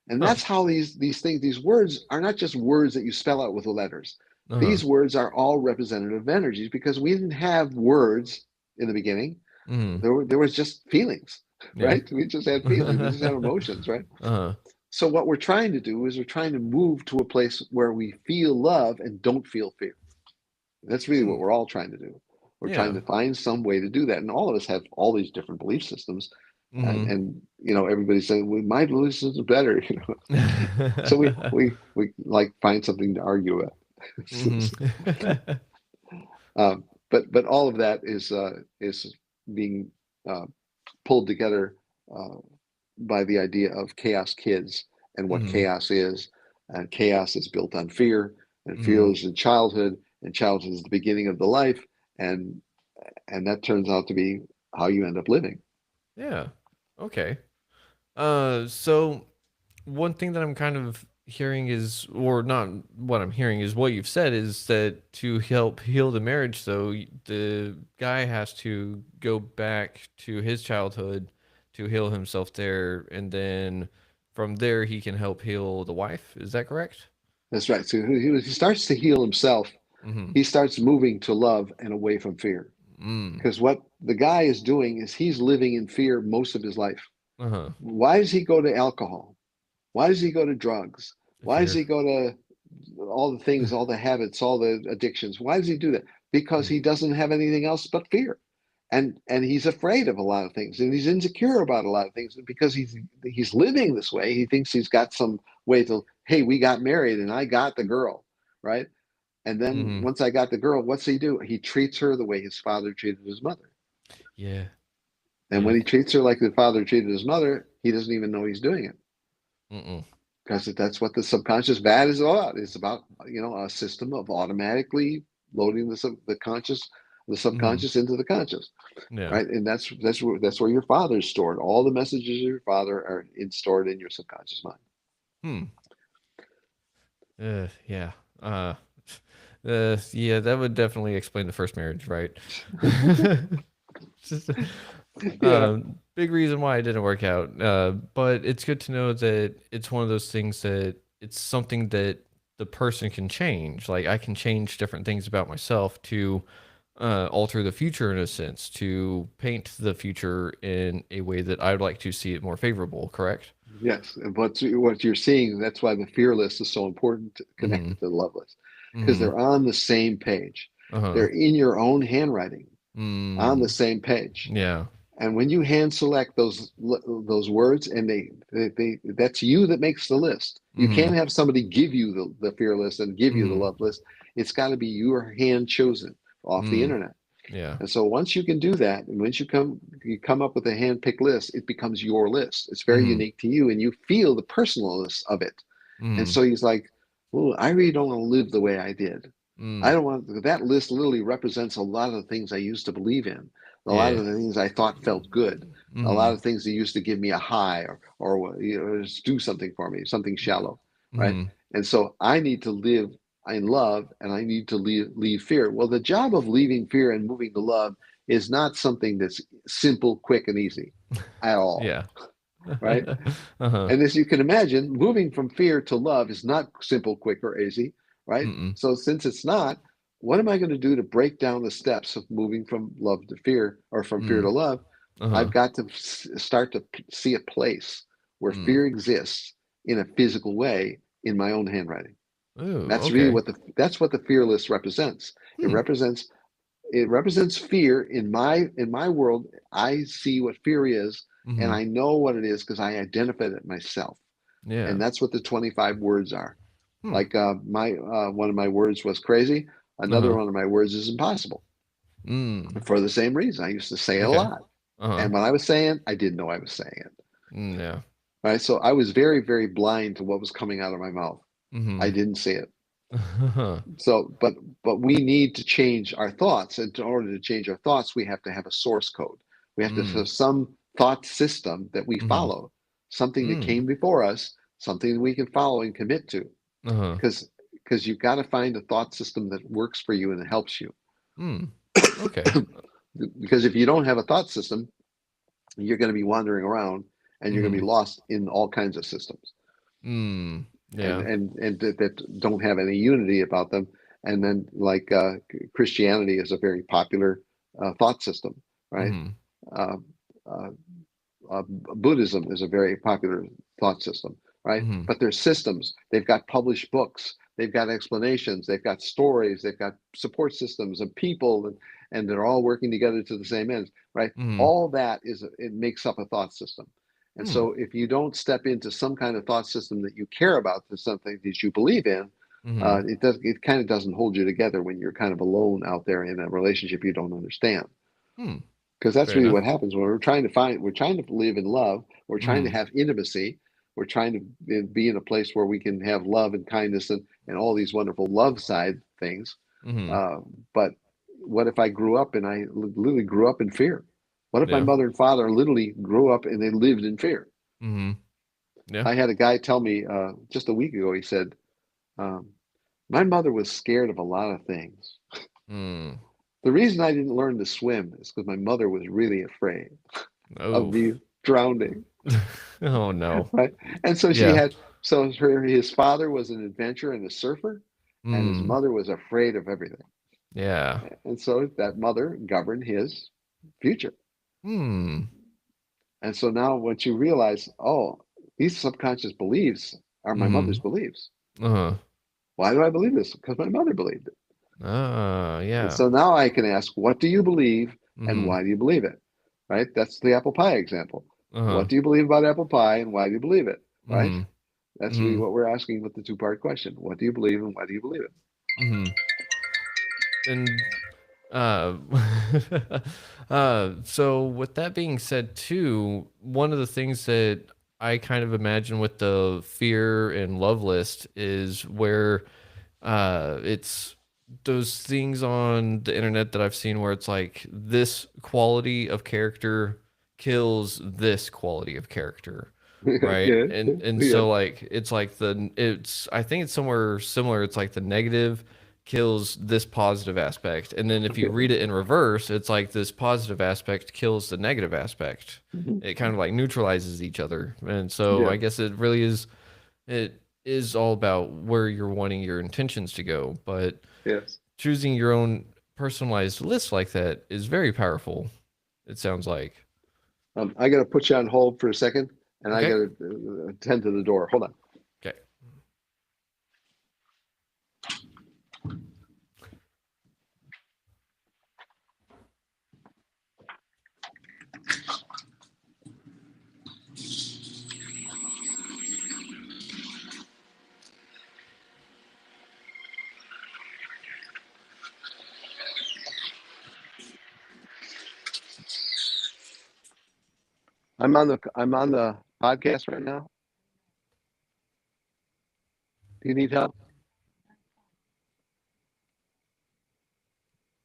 And Huh. that's how these things, these words are not just words that you spell out with the letters. Uh-huh. These words are all representative of energies because we didn't have words in the beginning. Mm. There was just feelings, Yeah. right? We just had feelings. We just had emotions, right? Uh-huh. So what we're trying to do is we're trying to move to a place where we feel love and don't feel fear. That's really what Mm. we're all trying to do. We're trying Yeah. to find some way to do that. And all of us have all these different belief systems. And, Mm. and everybody's saying, well, my belief system is better. So we like find something to argue with. Mm-hmm. But all of that is being uh, pulled together uh, by the idea of chaos kids and what Mm-hmm. chaos is. And chaos is built on fear, and fear Mm-hmm. is in childhood, and childhood is the beginning of the life, and and that turns out to be how you end up living. Yeah. Okay. So one thing that I'm kind of hearing is, or not what I'm hearing is what you've said is that to help heal the marriage, so the guy has to go back to his childhood to heal himself there, and then from there he can help heal the wife. Is that correct? That's right. So he starts to heal himself. Mm-hmm. He starts moving to love and away from fear. Mm. Because what the guy is doing is he's living in fear most of his life. Uh-huh. Why does he go to alcohol? Why does he go to drugs? Why does Fear. he go to all the things, all the habits, all the addictions. Why does he do that? Because Mm. he doesn't have anything else but fear. And he's afraid of a lot of things, and he's insecure about a lot of things because he's living this way. He thinks he's got some way to, hey, we got married and I got the girl, right? And then Mm-hmm. once I got the girl, what's he do? He treats her the way his father treated his mother. Yeah. And Yeah. when he treats her like the father treated his mother, he doesn't even know he's doing it, Mm-mm. because that's what the subconscious bad is all about. It's about, a system of automatically loading the Mm-hmm. subconscious into the conscious, Yeah. right? And that's where your father is stored. All the messages of your father are stored in your subconscious mind. Hmm. Yeah. Uh, yeah, that would definitely explain the first marriage, right? Just Yeah. big reason why it didn't work out. But it's good to know that it's one of those things that it's something that the person can change. Like I can change different things about myself to alter the future in a sense, to paint the future in a way that I'd like to see it more favorable, correct? Yes. And what you're seeing, that's why the fearless is so important Mm-hmm. connected to the loveless, because Mm-hmm. they're on the same page. Uh-huh. They're in your own handwriting on the Mm. same page. Yeah. And when you hand select those words, and they that's you that makes the list. You Mm-hmm. can't have somebody give you the fear list and give you the Mm-hmm. love list. It's got to be your hand chosen off the Mm. internet. Yeah. And so once you can do that, and once you come up with a hand picked list, it becomes your list. It's very Mm-hmm. unique to you, and you feel the personalness of it. And Mm. so he's like, "Well, I really don't want to live the way I did. I Mm. don't want that list. Literally represents a lot of the things I used to believe in, a lot Yeah. of the things I thought felt good, a lot Mm. of things that used to give me a high, or just do something for me, something shallow, right? Mm. And so I need to live in love, and I need to leave fear. Well, the job of leaving fear and moving to love is not something that's simple, quick, and easy at all, Yeah. right? Uh-huh. And as you can imagine, moving from fear to love is not simple, quick, or easy, right? Mm-mm. So since it's not, what am I going to do to break down the steps of moving from love to fear, or from fear to Mm. love? I've Uh-huh. got to start to see a place where Mm. fear exists in a physical way in my own handwriting. Ooh, That's really okay. what the fearless represents. It Hmm. represents fear in my world. I see what fear is, and Mm-hmm. I know what it is because I identified it myself. Yeah. And that's what the 25 words are. Hmm. Like my one of my words was crazy. Another Uh-huh. one of my words is impossible. Mm. For the same reason, I used to say it a Okay. lot, Uh-huh. and when I was saying, I didn't know I was saying it. Mm, yeah. Right, so I was very, very blind to what was coming out of my mouth. I Mm-hmm. didn't see it. So, but we need to change our thoughts, and in order to change our thoughts, we have to have a source code. We have to Mm. have some thought system that we Mm-hmm. follow, something that Mm. came before us, something that we can follow and commit to. Uh-huh. Because you've got to find a thought system that works for you and that helps you. Mm. Okay. Because if you don't have a thought system, you're going to be wandering around, and you're going to Mm-hmm. be lost in all kinds of systems, Mm. and Yeah. that don't have any unity about them. And then, like, Christianity is a very popular thought system, right? Mm-hmm. Uh, uh, Buddhism is a very popular thought system, right? Mm-hmm. But there's systems. They've got published books. They've got explanations. They've got stories. They've got support systems and people, and they're all working together to the same ends, right? Mm-hmm. All that it makes up a thought system. And Mm. so, if you don't step into some kind of thought system that you care about, to something that you believe in, Mm-hmm. it kind of doesn't hold you together when you're kind of alone out there in a relationship you don't understand, Hmm. because that's Fair really enough. what happens when we're trying to live in love. We're trying to Mm-hmm. have intimacy. We're trying to be in a place where we can have love and kindness, and all these wonderful love side things. Mm-hmm. uh, but what if I grew up and I literally grew up in fear? What if my Yeah. mother and father literally grew up and they lived in fear? Mm-hmm. Yeah. I had a guy tell me just a week ago. He said, um, my mother was scared of a lot of things. Mm. The reason I didn't learn to swim is because my mother was really afraid of Oh. me drowning, Oh no. right? And so Yeah. his father was an adventurer and a surfer, and his Mm. mother was afraid of everything. Yeah. And so that mother governed his future. Hmm. And so now, once you realize, oh, these subconscious beliefs are my Mm-hmm. mother's beliefs, Uh-huh. Why do I believe this? Because my mother believed it. And Yeah. so now I can ask, what do you believe and Mm-hmm. why do you believe it? Right? That's the apple pie example. Uh-huh. What do you believe about apple pie and why do you believe it? Right? Mm-hmm. That's really Mm-hmm. what we're asking with the two-part question. What do you believe and why do you believe it? Mm-hmm. And Uh, so with that being said too, one of the things that I kind of imagine with the fear and love list is where it's those things on the internet that I've seen where it's like this quality of character kills this quality of character, right? Okay. And Yeah. so like it's like it's I think it's somewhere similar. It's like the negative kills this positive aspect, and then if you Okay. read it in reverse, it's like this positive aspect kills the negative aspect. Mhm. It kind of like neutralizes each other, and so Yeah. I guess it really is. It is all about where you're wanting your intentions to go, but Yes. choosing your own personalized list like that is very powerful. It sounds like. I got to put you on hold for a second, and I Okay. got to attend to the door. Hold on. Okay. I'm on the podcast right now. Do you need help?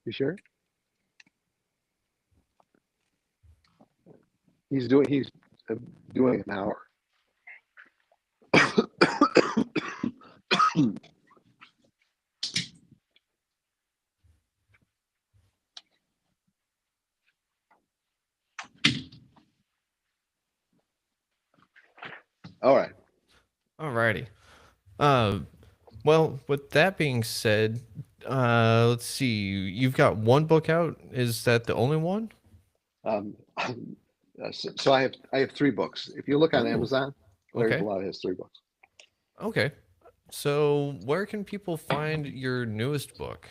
You sure? He's uh, doing an hour. All right. Alrighty. Uh, well, with that being said, let's see. You've got one book out. Is that the only one? So I have three books. If you look on Ooh. Amazon, Larry Okay. Bilotta has three books. Okay. So, where can people find your newest book?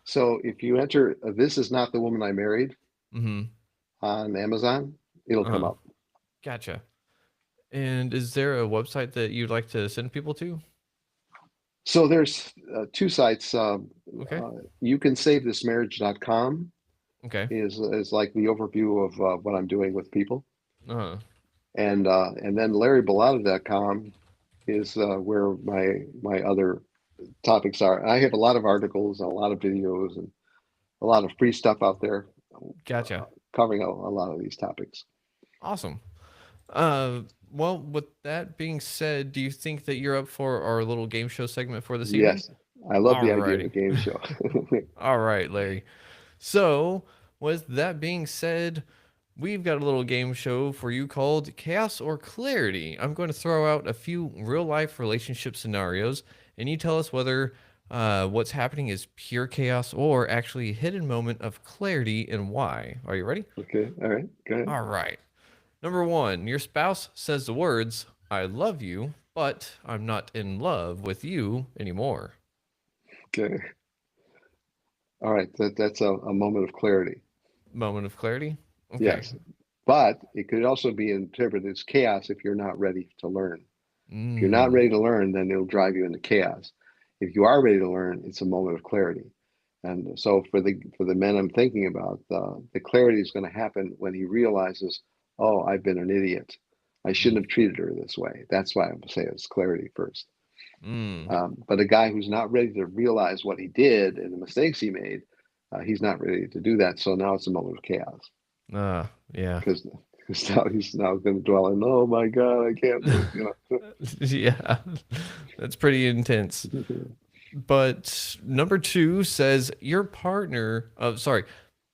So if you enter "This Is Not the Woman I Married" Mm-hmm. on Amazon, it'll come Uh-huh. up. Gotcha. And is there a website that you'd like to send people to? So there's two sites. Okay. YouCanSaveThisMarriage.com Okay. is like the overview of what I'm doing with people, Uh-huh. and then LarryBilotta.com is where my other topics are. I have a lot of articles and a lot of videos and a lot of free stuff out there uh, Gotcha. covering a lot of these topics. Awesome. Well, with that being said, do you think that you're up for our little game show segment for this evening? Yes, I love the idea of a Alrighty. game show. All right, Larry. So, with that being said, we've got a little game show for you called Chaos or Clarity. I'm going to throw out a few real life relationship scenarios, and you tell us whether what's happening is pure chaos or actually a hidden moment of clarity and why. Are you ready? Okay, all right, go ahead. All right. Number one, your spouse says the words, I love you, but I'm not in love with you anymore. Okay, all right. That's a moment of clarity. Moment of clarity? Okay. Yes, but it could also be interpreted as chaos if you're not ready to learn. If you're not Mm, ready to learn, then it'll drive you into chaos. If you are ready to learn, it's a moment of clarity. And so for the men I'm thinking about, the clarity is going to happen when he realizes, oh, I've been an idiot. I mm, shouldn't have treated her this way. That's why I'm saying it's clarity first. mm. But a guy who's not ready to realize what he did and the mistakes he made, he's not ready to do that. So now it's a moment of chaos Yeah. because now he's now going to dwell in, oh my God, I can't, Yeah. That's pretty intense. But number two says your partner, sorry,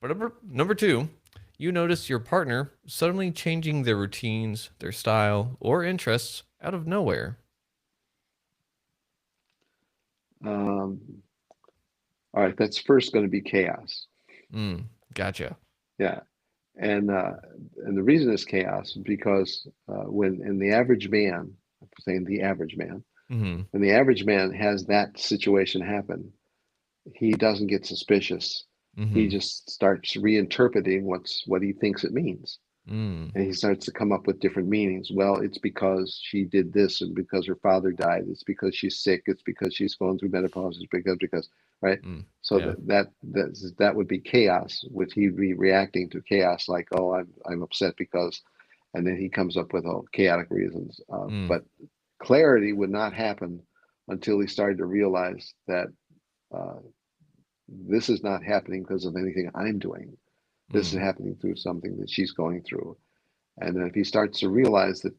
but number two, you notice your partner suddenly changing their routines, their style, or interests out of nowhere. um, all right, that's first going to be chaos. Mm, gotcha. Yeah. And the reason it's chaos is because when in the average man, I'm saying the average man, Mm-hmm. When the average man has that situation happen, he doesn't get suspicious. He Mm-hmm. just starts reinterpreting what he thinks it means. Mm. And he starts to come up with different meanings. Well, it's because she did this, and because her father died. It's because she's sick. It's because she's going through menopause. It's because, right? Mm. So Yeah. that would be chaos, which he'd be reacting to chaos, like, oh, I'm upset because, and then he comes up with all chaotic reasons. Mm. But clarity would not happen until he started to realize that uh, this is not happening because of anything I'm doing. This is Mm. happening through something that she's going through. And then if he starts to realize that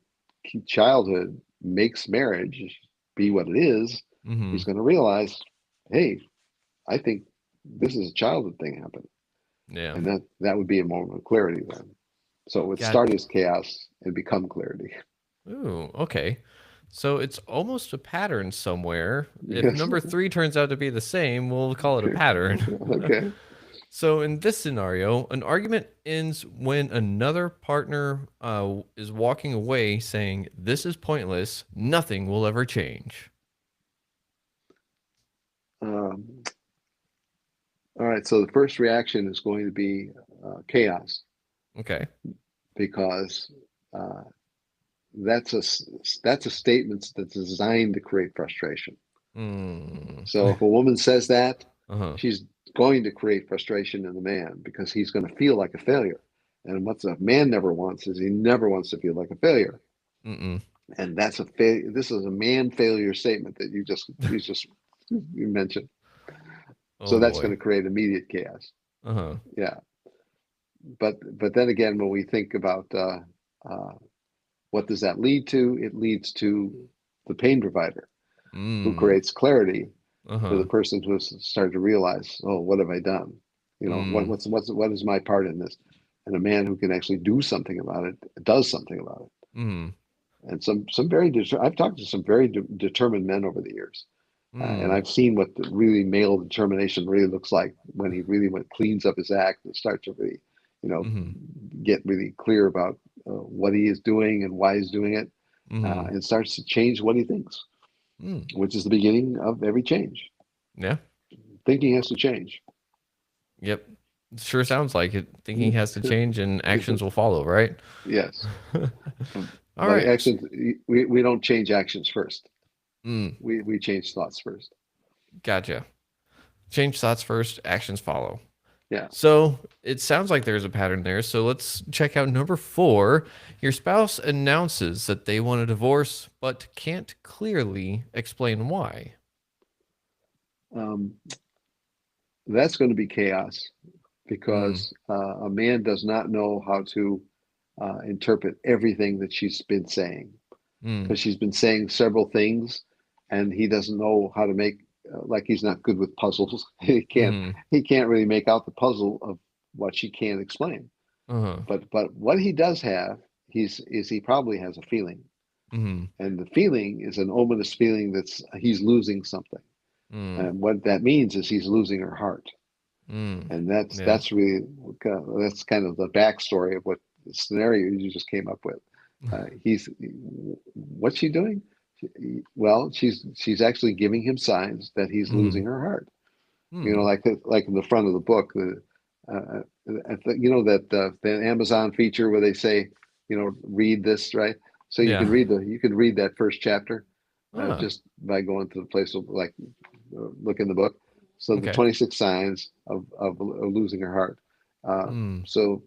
childhood makes marriage be what it is, Mm-hmm. he's going to realize, hey, I think this is a childhood thing happening. Yeah. And that would be a moment of clarity then. So it would Got. start as chaos and become clarity. Ooh, okay. So it's almost a pattern somewhere. If Yes. number three turns out to be the same, we'll call it a pattern. Okay. So in this scenario, an argument ends when another partner is walking away saying, "This is pointless. Nothing will ever change." Um, all right. So the first reaction is going to be chaos Okay. because uh, that's a that's a statement that's designed to create frustration. Mm. So if a woman says that, Uh-huh. she's going to create frustration in the man because he's going to feel like a failure. And what a man never wants is he never wants to feel like a failure. Mm-mm. And that's a failure. This is a man failure statement that you mentioned. So Oh that's going boy. to create immediate chaos. Uh-huh. Yeah, but then again, when we think about uh, what does that lead to, it leads to the pain provider who Mm. creates clarity for the Uh-huh. person who has started to realize, oh, what have I done? You know, Mm. what is my part in this? And a man who can actually do something about it does something about it. Mm. And some very I've talked to some very determined men over the years, and Mm. I've seen what the really male determination really looks like when he really cleans up his act and starts to really, you know, Mm-hmm. get really clear about what he is doing and why he's doing it, Mm-hmm. and starts to change what he thinks, Mm. which is the beginning of every change. Yeah. Thinking has to change. Yep. Sure sounds like it. Thinking has to change and actions will follow, right? Yes, All but right. actions, we don't change actions first. Mm, We change thoughts first. gotcha. Change thoughts first, actions follow. Yeah. So it sounds like there's a pattern there. So let's check out number four. Your spouse announces that they want a divorce, but can't clearly explain why. Um, that's going to be chaos Mm, because a man does not know how to interpret everything that she's been saying mm, because she's been saying several things and he doesn't know how to make like he's not good with puzzles. mm, He can't really make out the puzzle of what she can't explain. uh-huh, But what he does have he probably has a feeling, mm, and the feeling is an ominous feeling that's he's losing something. mm, And what that means is he's losing her heart. mm. And Yeah. that's kind of the backstory of what the scenario you just came up with. He's what's she doing? Well, she's actually giving him signs that he's losing Mm, her heart. You know, mm. like in the front of the book, you know that the Amazon feature where they say, you know, read this, right? So Yeah. you can read that first chapter Ah, just by going to the place of like look in the book. So the okay. 26 signs of losing her heart. Mm, So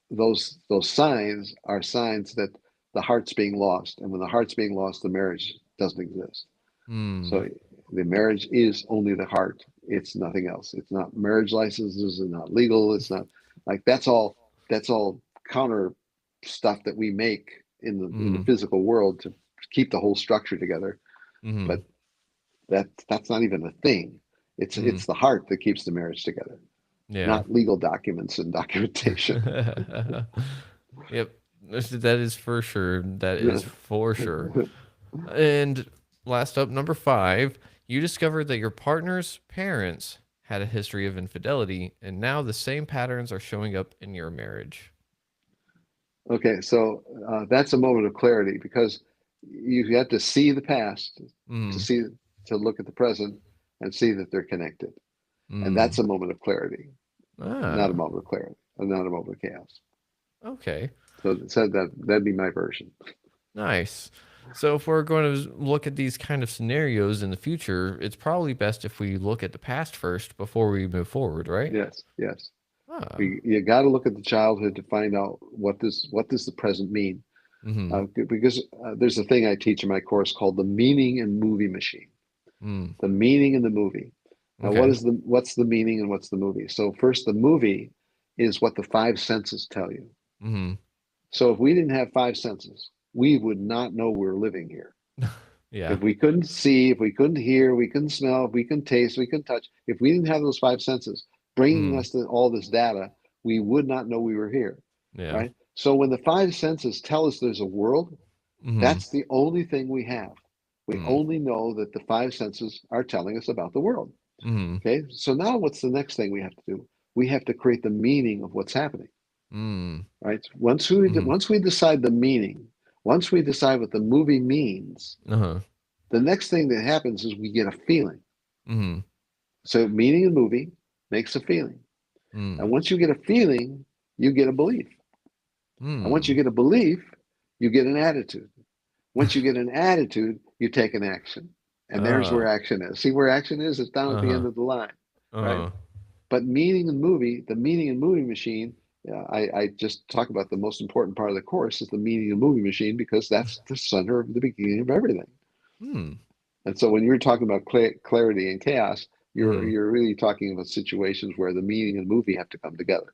those signs are signs that the heart's being lost, and when the heart's being lost, the marriage doesn't exist. mm, So the marriage is only the heart. It's nothing else. It's not marriage licenses. It's not legal. It's not like that's all counter stuff that we make in the mm, physical world to keep the whole structure together. mm, But that's not even a thing. mm. It's the heart that keeps the marriage together, Yeah. not legal documents and documentation. Yep. That is for sure. That is for sure. And last up, number five, you discovered that your partner's parents had a history of infidelity, and now the same patterns are showing up in your marriage. Okay, so that's a moment of clarity because you have to see the past to Mm. see to look at the present and see that they're connected, and that's Mm. a moment of clarity, not a Ah. moment of clarity, not a moment of chaos. Okay. So that'd be my version. Nice. So if we're going to look at these kind of scenarios in the future, it's probably best if we look at the past first before we move forward, right? Yes, yes. Ah. You got to look at the childhood to find out what does the present mean. Mm-hmm. Because there's a thing I teach in my course called the meaning and movie machine. Mm. The meaning in the movie. Now, Okay. what's the meaning and what's the movie? So first, the movie is what the five senses tell you. Mm-hmm. So if we didn't have five senses, we would not know we're living here. Yeah. If we couldn't see, if we couldn't hear, we couldn't smell, if we couldn't taste, we couldn't touch, if we didn't have those five senses bringing Mm. us to all this data, we would not know we were here, Yeah. right? So when the five senses tell us there's a world, Mm-hmm. that's the only thing we have. We Mm. only know that the five senses are telling us about the world. Mm-hmm. Okay, so now what's the next thing we have to do? We have to create the meaning of what's happening, Mm. right? Mm. Once we decide the meaning, once we decide what the movie means, Uh-huh. the next thing that happens is we get a feeling. Mm-hmm. So meaning in movie makes a feeling. And Mm. once you get a feeling, you get a belief. And once you Mm. get a belief, you get an attitude. Once you get an attitude, you take an action. And there's where Uh. action is. See where action is? It's down at the Uh-huh. end of the line, right? Uh-huh. But meaning in movie, the meaning in movie machine, I just talk about the most important part of the course is the meaning in movie machine because that's the center of the beginning of everything. Mm. And so when you're talking about clarity and chaos, Mm. you're really talking about situations where the meaning and movie have to come together.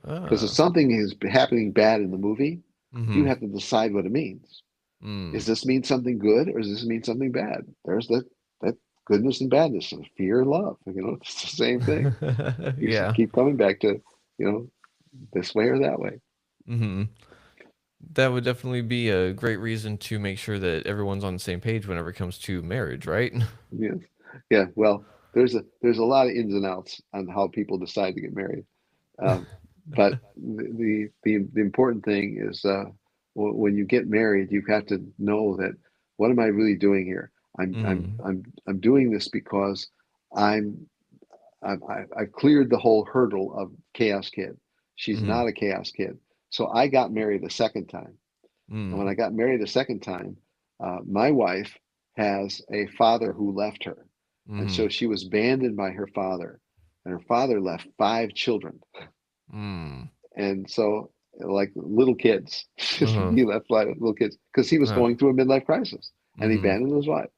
Because if Ah. something is happening bad in the movie, you Mm-hmm. have to decide what it means. Mm. Does this mean something good or does this mean something bad? There's that goodness and badness, and fear and love. It's the same thing. You Yeah. keep coming back to, you know, this way or that way. Mm-hmm. That would definitely be a great reason to make sure that everyone's on the same page whenever it comes to marriage, right? Yes. Yeah. Well, there's a lot of ins and outs on how people decide to get married. Um, but the important thing is when you get married, you have to know that what am I really doing here? Mm. I'm doing this because I'm I've cleared the whole hurdle of chaos kid. She's Mm-hmm. not a chaos kid. So I got married a second time. And when Mm. I got married a second time, my wife has a father who left her. And Mm-hmm. so she was abandoned by her father. And her father left five children. Mm. And so, like little kids, Uh-huh. he left five little kids because he was Uh. going through a midlife crisis and he Mm-hmm. abandoned his wife.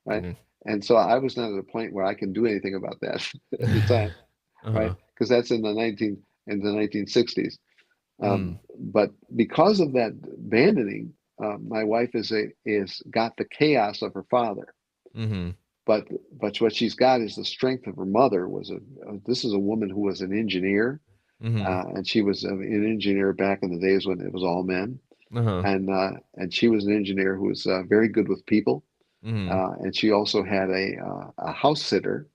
Right. Mm. And so I was not at a point where I can do anything about that at the time. Right. Uh-huh. Because that's in the 1960s. Mm. But because of that abandoning, my wife is got the chaos of her father, Mm-hmm. but what she's got is the strength of her mother. This is a woman who was an engineer, Mm-hmm. and she was an engineer back in the days when it was all men, Uh-huh. and she was an engineer who was very good with people, Mm-hmm. and she also had a house sitter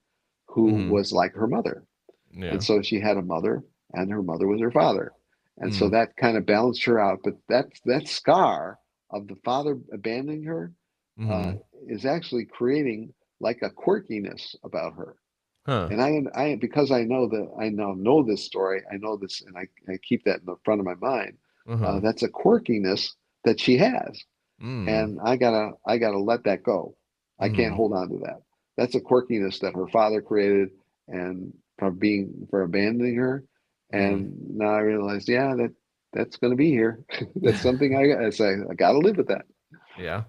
who Mm-hmm. was like her mother. And Yeah. so she had a mother, and her mother was her father. And so Mm. that kind of balanced her out. But that scar of the father abandoning her uh, Mm-hmm. is actually creating like a quirkiness about her. Huh. And I because I know that I now know this story, I know this, and I keep that in the front of my mind. Uh-huh. That's a quirkiness that she has, Mm. and I gotta let that go. I can't Mm-hmm. hold on to that. That's a quirkiness that her father created, and for abandoning her. Mm. And now I realized, yeah, that's going to be here. That's something I say. I got to live with that. Yeah.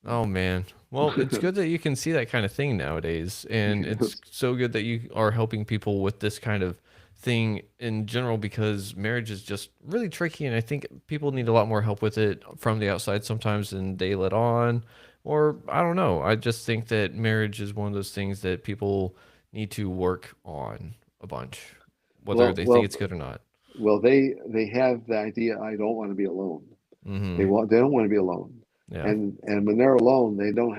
Oh man. Well, it's good that you can see that kind of thing nowadays. And it's so good that you are helping people with this kind of thing in general because marriage is just really tricky and I think people need a lot more help with it from the outside sometimes than they let on. Or I don't know. I just think that marriage is one of those things that people need to work on a bunch, whether well, they think well, it's good or not. well. They have the idea. I don't want to be alone. Mm-hmm. They don't want to be alone. Yeah. And when they're alone, they don't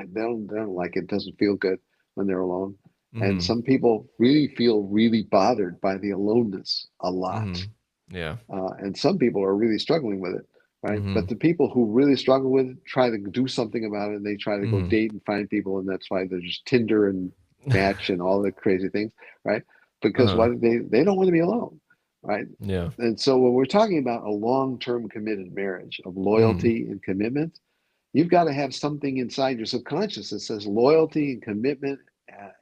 like it. It doesn't feel good when they're alone. And Mm-hmm. some people really feel really bothered by the aloneness a lot. Mm-hmm. Yeah. And some people are really struggling with it. right? Mm-hmm. But the people who really struggle with it try to do something about it, and they try to go Mm-hmm. date and find people, and that's why there's Tinder and Match and all the crazy things, right? Because Uh-huh. why they don't want to be alone, right? Yeah. And so when we're talking about a long-term committed marriage of Mm. loyalty and commitment, you've got to have something inside your subconscious that says loyalty and commitment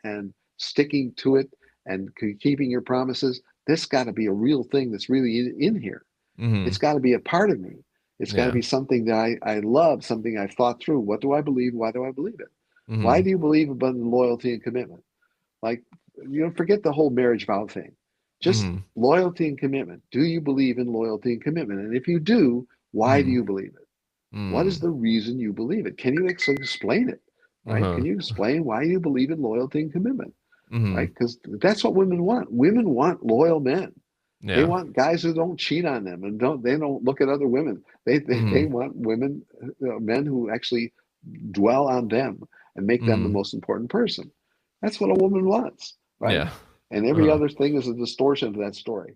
and sticking to it and keeping your promises. This got to be a real thing that's really in here. Mm-hmm. It's got to be a part of me. It's got to Yeah. be something that I love, something I've thought through. What do I believe? Why do I believe it? Why Mm-hmm. do you believe about loyalty and commitment? Like, forget the whole marriage vow thing. Just Mm-hmm. loyalty and commitment. Do you believe in loyalty and commitment? And if you do, why do Mm-hmm. you believe it? What is Mm. the reason you believe it? Can you explain it? Right? Uh-huh. Can you explain why you believe in loyalty and commitment? Mm-hmm. Right? Because that's what women want. Women want loyal men. They Yeah. want guys who don't cheat on them and they don't look at other women. They Mm-hmm. want women, men who actually dwell on them and make them the Mm-hmm. most important person. That's what a woman wants, right? Yeah. And every Uh-huh. other thing is a distortion of that story.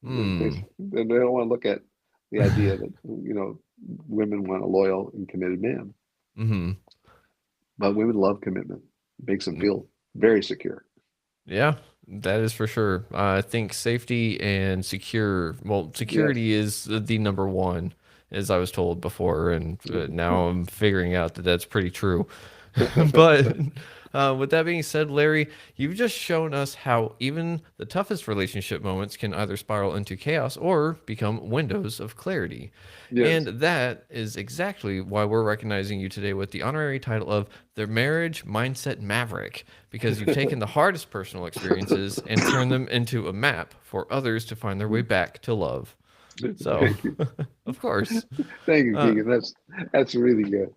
Mm. They don't want to look at the idea that women want a loyal and committed man, Mm-hmm. but women love commitment. It makes them feel very secure. Yeah, that is for sure. I think safety and Yes. security is the number one, as I was told before, and now I'm figuring out that that's pretty true. But with that being said, Larry, you've just shown us how even the toughest relationship moments can either spiral into chaos or become windows of clarity. And Yes. that is exactly why we're recognizing you today with the honorary title of the Marriage Mindset Maverick, because you've taken the hardest personal experiences and turned them into a map for others to find their way back to love. So, Thank you. of course. Thank you, Uh, Keegan. That's really good.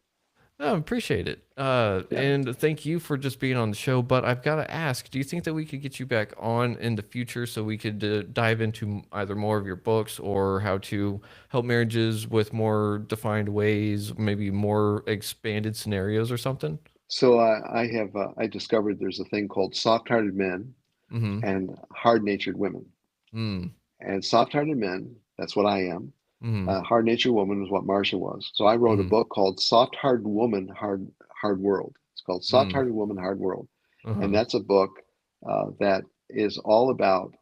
I appreciate it. Yeah. And thank you for just being on the show. But I've got to ask, do you think that we could get you back on in the future so we could dive into either more of your books or how to help marriages with more defined ways, maybe more expanded scenarios or something? So I discovered there's a thing called soft-hearted men Mm-hmm. and hard-natured women. Mm. And soft-hearted men, that's what I am. Mm-hmm. Hard-natured woman is what Marsha was. So I wrote a Mm-hmm. book called Soft-Hearted Woman, Hard World. It's called Mm. Soft-Hearted Woman, Hard World, and Uh-huh. that's a book that is all about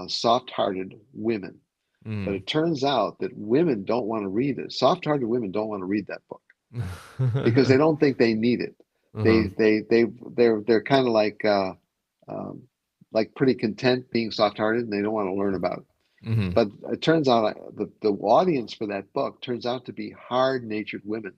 soft-hearted women. But Mm. it turns out that women don't want to read it. Soft-hearted women don't want to read that book because they don't think they need it. Uh-huh. They're kind of um, like pretty content being soft-hearted, and they don't want to learn about it. Mm-hmm. But it turns out the audience for that book turns out to be hard-natured women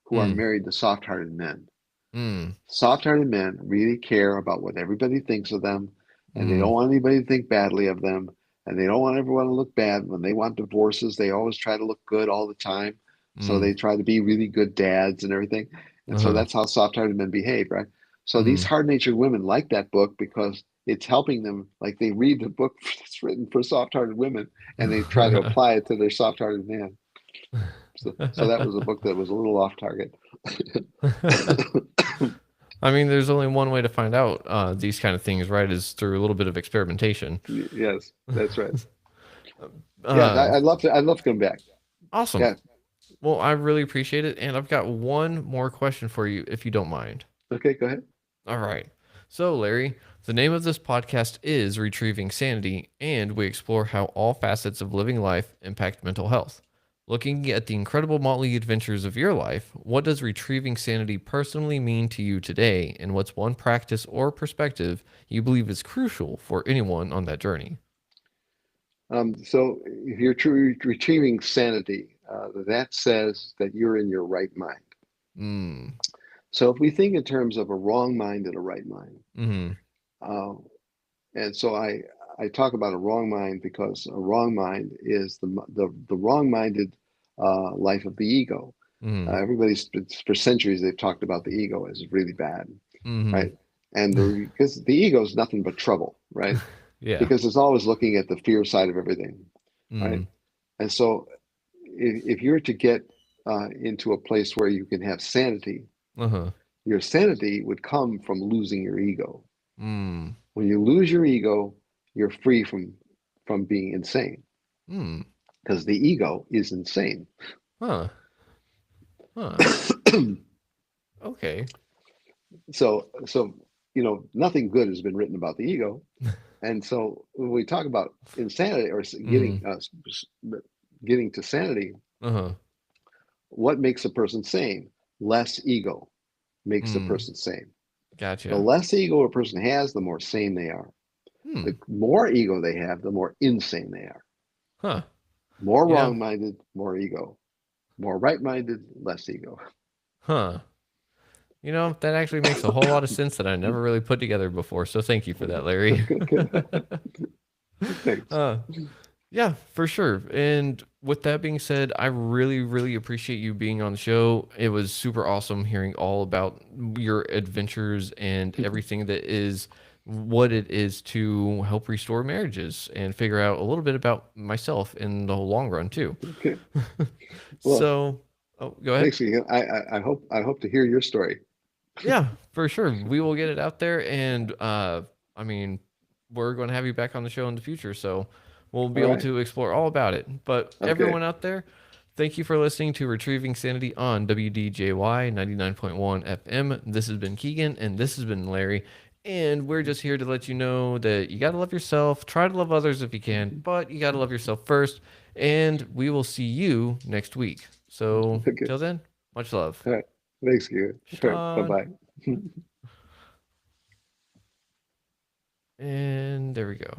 who are Mm. married to soft-hearted men. Mm. Soft-hearted men really care about what everybody thinks of them, and they Mm. don't want anybody to think badly of them, and they don't want everyone to look bad. When they want divorces, they always try to look good all the time. So Mm. they try to be really good dads and everything. And so Uh-huh. that's how soft-hearted men behave, right? So these Mm. hard-natured women like that book because it's helping them, like they read the book that's written for soft-hearted women and they try to apply it to their soft-hearted man. So that was a book that was a little off target. I mean, there's only one way to find out these kind of things, right? Is through a little bit of experimentation. Yes, that's right. Yeah, Uh, I'd love to come back. awesome. Yeah. Well, I really appreciate it, and I've got one more question for you, if you don't mind. Okay, go ahead. All right. So, Larry, the name of this podcast is Retrieving Sanity, and we explore how all facets of living life impact mental health. Looking at the incredible motley adventures of your life, what does retrieving sanity personally mean to you today, and what's one practice or perspective you believe is crucial for anyone on that journey? So if you're retrieving sanity, that says that you're in your right mind. Mm. So if we think in terms of a wrong mind and a right mind, Mm-hmm. uh, and so I talk about a wrong mind because a wrong mind is the wrong-minded life of the ego. Mm-hmm. Everybody's for centuries they've talked about the ego as really bad, Mm-hmm. right? And because the ego is nothing but trouble, right? Yeah. Because it's always looking at the fear side of everything, right? Mm. And so if you're to get into a place where you can have sanity, Uh-huh. your sanity would come from losing your ego. Mm. When you lose your ego, you're free from being insane Mm. because the ego is insane. Huh. Huh. Okay. So nothing good has been written about the ego, and so when we talk about insanity or Mm. getting to sanity, Uh-huh. what makes a person sane? Less ego makes a Mm. person sane. The Gotcha. less ego a person has, the more sane they are. Hmm. The more ego they have, the more insane they are. Huh. More You know? wrong-minded, more ego. More right-minded, less ego. Huh. That actually makes a whole lot of sense that I never really put together before. So thank you for that, Larry. Thanks. uh, yeah, for sure. And with that being said, I really, really appreciate you being on the show. It was super awesome hearing all about your adventures and everything that is what it is to help restore marriages and figure out a little bit about myself in the long run too. Okay. Well, So, oh, go ahead. thanks again. I hope to hear your story. Yeah, for sure. We will get it out there, and I mean, we're going to have you back on the show in the future, so we'll be All able right. to explore all about it. But Okay. everyone out there, thank you for listening to Retrieving Sanity on WDJY 99.1 FM. This has been Keegan, and this has been Larry, and we're just here to let you know that you got to love yourself, try to love others if you can, but you got to love yourself first, and we will see you next week. So, Okay. till then, much love. All right. Thanks, Gary. All right. Sean. Bye-bye. And there we go.